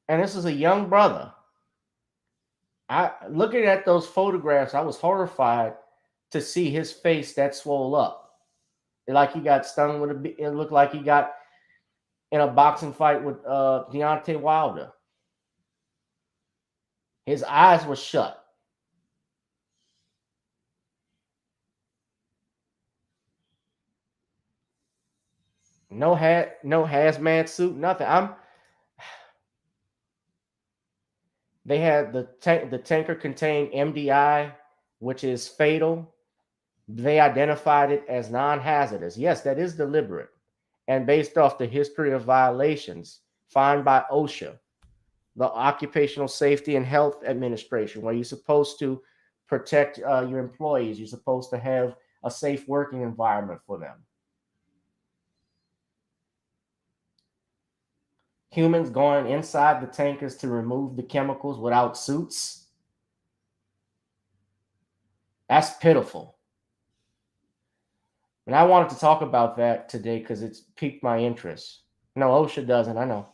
And this is a young brother. Looking at those photographs, I was horrified to see his face that swole up. Like he got stung with it looked like he got in a boxing fight with Deontay Wilder. His eyes were shut. No hat, no hazmat suit, nothing. They had the tanker contained MDI, which is fatal. They identified it as non-hazardous. Yes, that is deliberate. And based off the history of violations found by OSHA, the Occupational Safety and Health Administration, where you're supposed to protect your employees. You're supposed to have a safe working environment for them. Humans going inside the tankers to remove the chemicals without suits. That's pitiful. And I wanted to talk about that today because it's piqued my interest. No, OSHA doesn't, I know.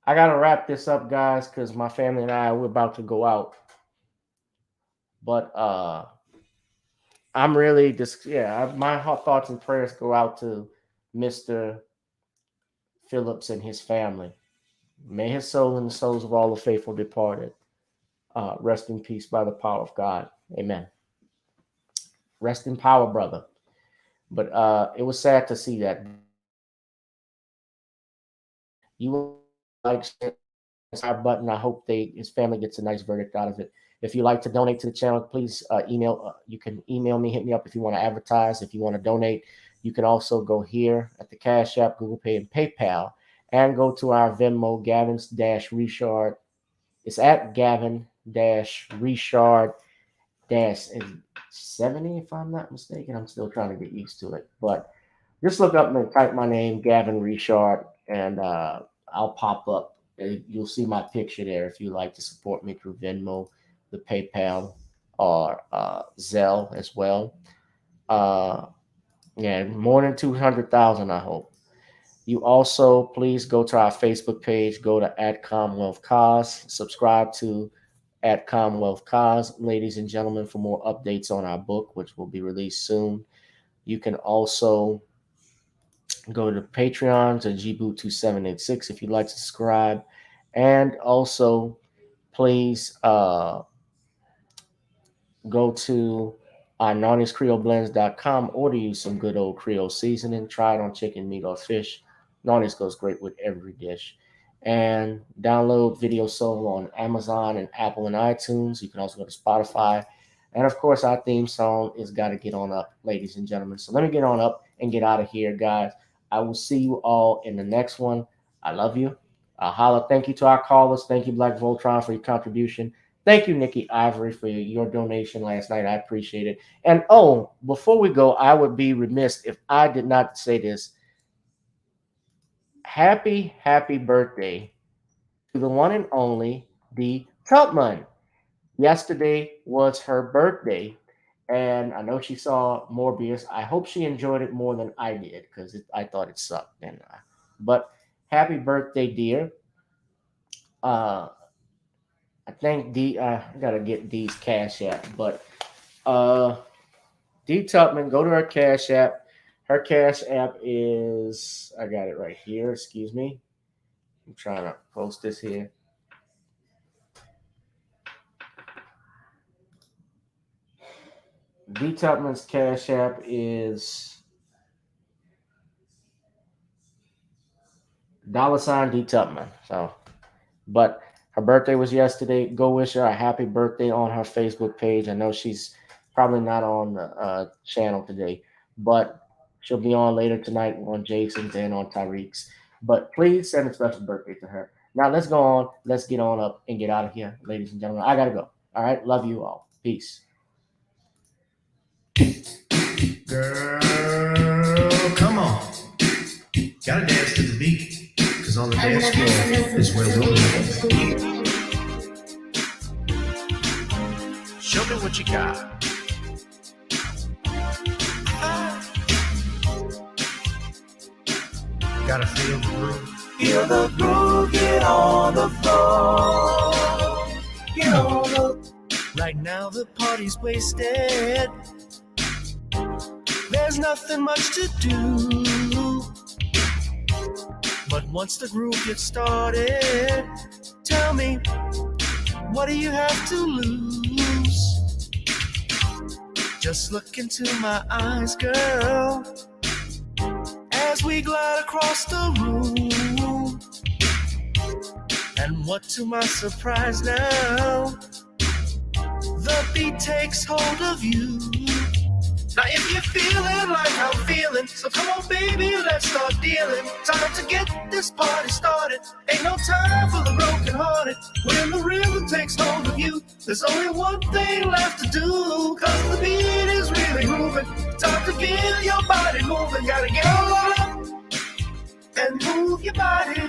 I got to wrap this up, guys, because my family and I, we're about to go out. But I'm really just, my thoughts and prayers go out to Mr. Phillips and his family. May his soul and the souls of all the faithful departed rest in peace by the power of God. Amen. Rest in power, brother. But it was sad to see that. You like our button. I hope his family gets a nice verdict out of it. If you'd like to donate to the channel, please email. You can email me, hit me up if you want to advertise. If you want to donate, you can also go here at the Cash App, GooglePay, and PayPal, and go to our Venmo, Gavin's-Richard. It's at Gavin-Richard-70, if I'm not mistaken. I'm still trying to get used to it. But just look up and type my name, Gavin Richard, and I'll pop up. You'll see my picture there if you'd like to support me through Venmo, the PayPal, or Zelle as well. More than 200,000, I hope. You also, please go to our Facebook page, go to @CommonwealthCause, subscribe to @CommonwealthCause, ladies and gentlemen, for more updates on our book, which will be released soon. You can also go to Patreon to GBoot2786 if you'd like to subscribe. And also, please go to NarnisCreoleBlends.com, order you some good old Creole seasoning. Try it on chicken, meat, or fish. Narnis goes great with every dish. And download Video Soul on Amazon and Apple and iTunes. You can also go to Spotify. And of course, our theme song is Gotta Get On Up, ladies and gentlemen. So let me get on up and get out of here, guys. I will see you all in the next one. I love you. Holla. Thank you to our callers. Thank you, Black Voltron, for your contribution. Thank you, Nikki Ivory, for your donation last night. I appreciate it. And before we go, I would be remiss if I did not say this. Happy birthday to the one and only Dee Tupman. Yesterday was her birthday, and I know she saw Morbius. I hope she enjoyed it more than I did because I thought it sucked. But happy birthday, dear. I think Dee, I gotta get Dee's Cash App, but Dee Tupman, go to her Cash App. Her Cash App is, I got it right here. Excuse me. I'm trying to post this here. Dee Tupman's Cash App is $ Dee Tupman. So, but her birthday was yesterday. Go wish her a happy birthday on her Facebook page. I know she's probably not on the channel today, but she'll be on later tonight on Jason's and on Tyreek's. But please send a special birthday to her. Now let's go on. Let's get on up and get out of here, ladies and gentlemen. I gotta go. All right. Love you all. Peace. Girl, come on. Gotta dance to the beat, because on the dance floor is where we'll be. Show me what you got. Gotta feel the groove. Feel the groove, get on the floor. Get on the. Right now the party's wasted. There's nothing much to do once the groove gets started, tell me, what do you have to lose? Just look into my eyes, girl, as we glide across the room. And what to my surprise now, the beat takes hold of you. Now if you're feeling like I'm feeling, so come on baby, let's start dealing. Time to get this party started. Ain't no time for the broken hearted. When the rhythm takes hold of you, there's only one thing left to do. Cause the beat is really grooving. Time to get your body moving. Gotta get all up and move your body.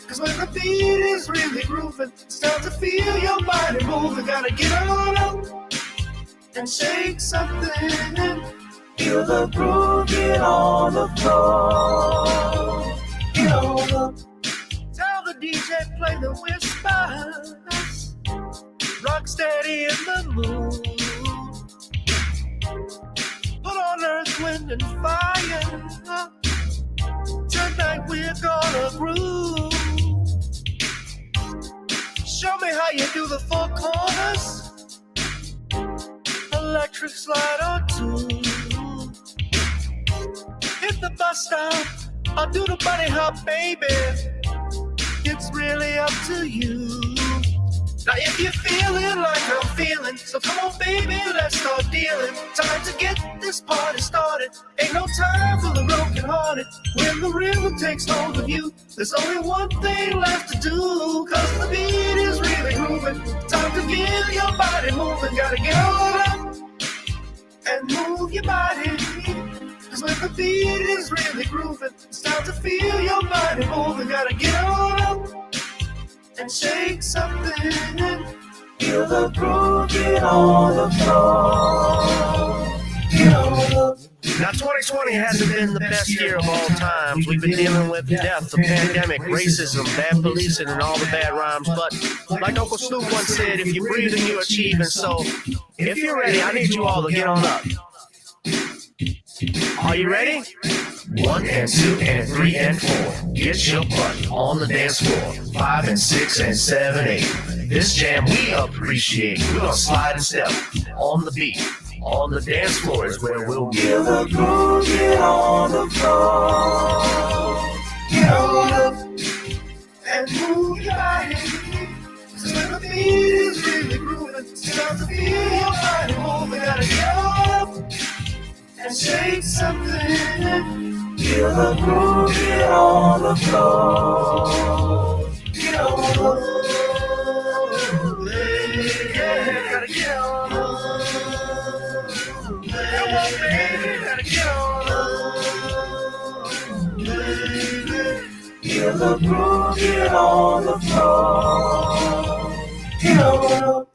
Cause when the beat is really grooving, it's time to feel your body moving. Gotta get on up and shake something. Feel the groove, get on the floor. Get on up. Tell the DJ play the whispers. Rock steady in the mood. Put on earth, wind, and fire. Tonight we're gonna groove. Show me how you do the four corners. Electric slide or two. Hit the bus stop or do the bunny hop, baby. It's really up to you. Now if you're feeling like I'm feeling, so come on baby, let's start dealing. Time to get this party started. Ain't no time for the broken hearted. When the rhythm takes hold of you, there's only one thing left to do. Cause the beat is really grooving. Time to get your body moving. Gotta get on up and move your body. Cause when the beat is really grooving, it's time to feel your body moving. Gotta get on up and shake something. Feel the groove, get on the floor. Get on up. Now 2020 hasn't been the best year of all times. We've been dealing with death, the pandemic, racism, bad policing, and all the bad rhymes. But like Uncle Snoop once said, if you breathe and you achieve. And so, if you're ready, I need you all to get on up. Are you ready? 1 and 2 and 3 and 4. Get your butt on the dance floor. 5 and 6 and 7, 8. This jam we appreciate. We're gonna slide and step on the beat. On the dance floor is where we'll feel the groove. Get on the floor. Get on up and move your body. So when the beat is really grooving, it's time to feel your body moving. Gotta get up and shake something. Feel the groove, get on the floor. Get on the floor. Yeah, gotta get on the floor. Come on, baby, gotta get on the floor. Feel the groove, get on the floor. Get on the floor.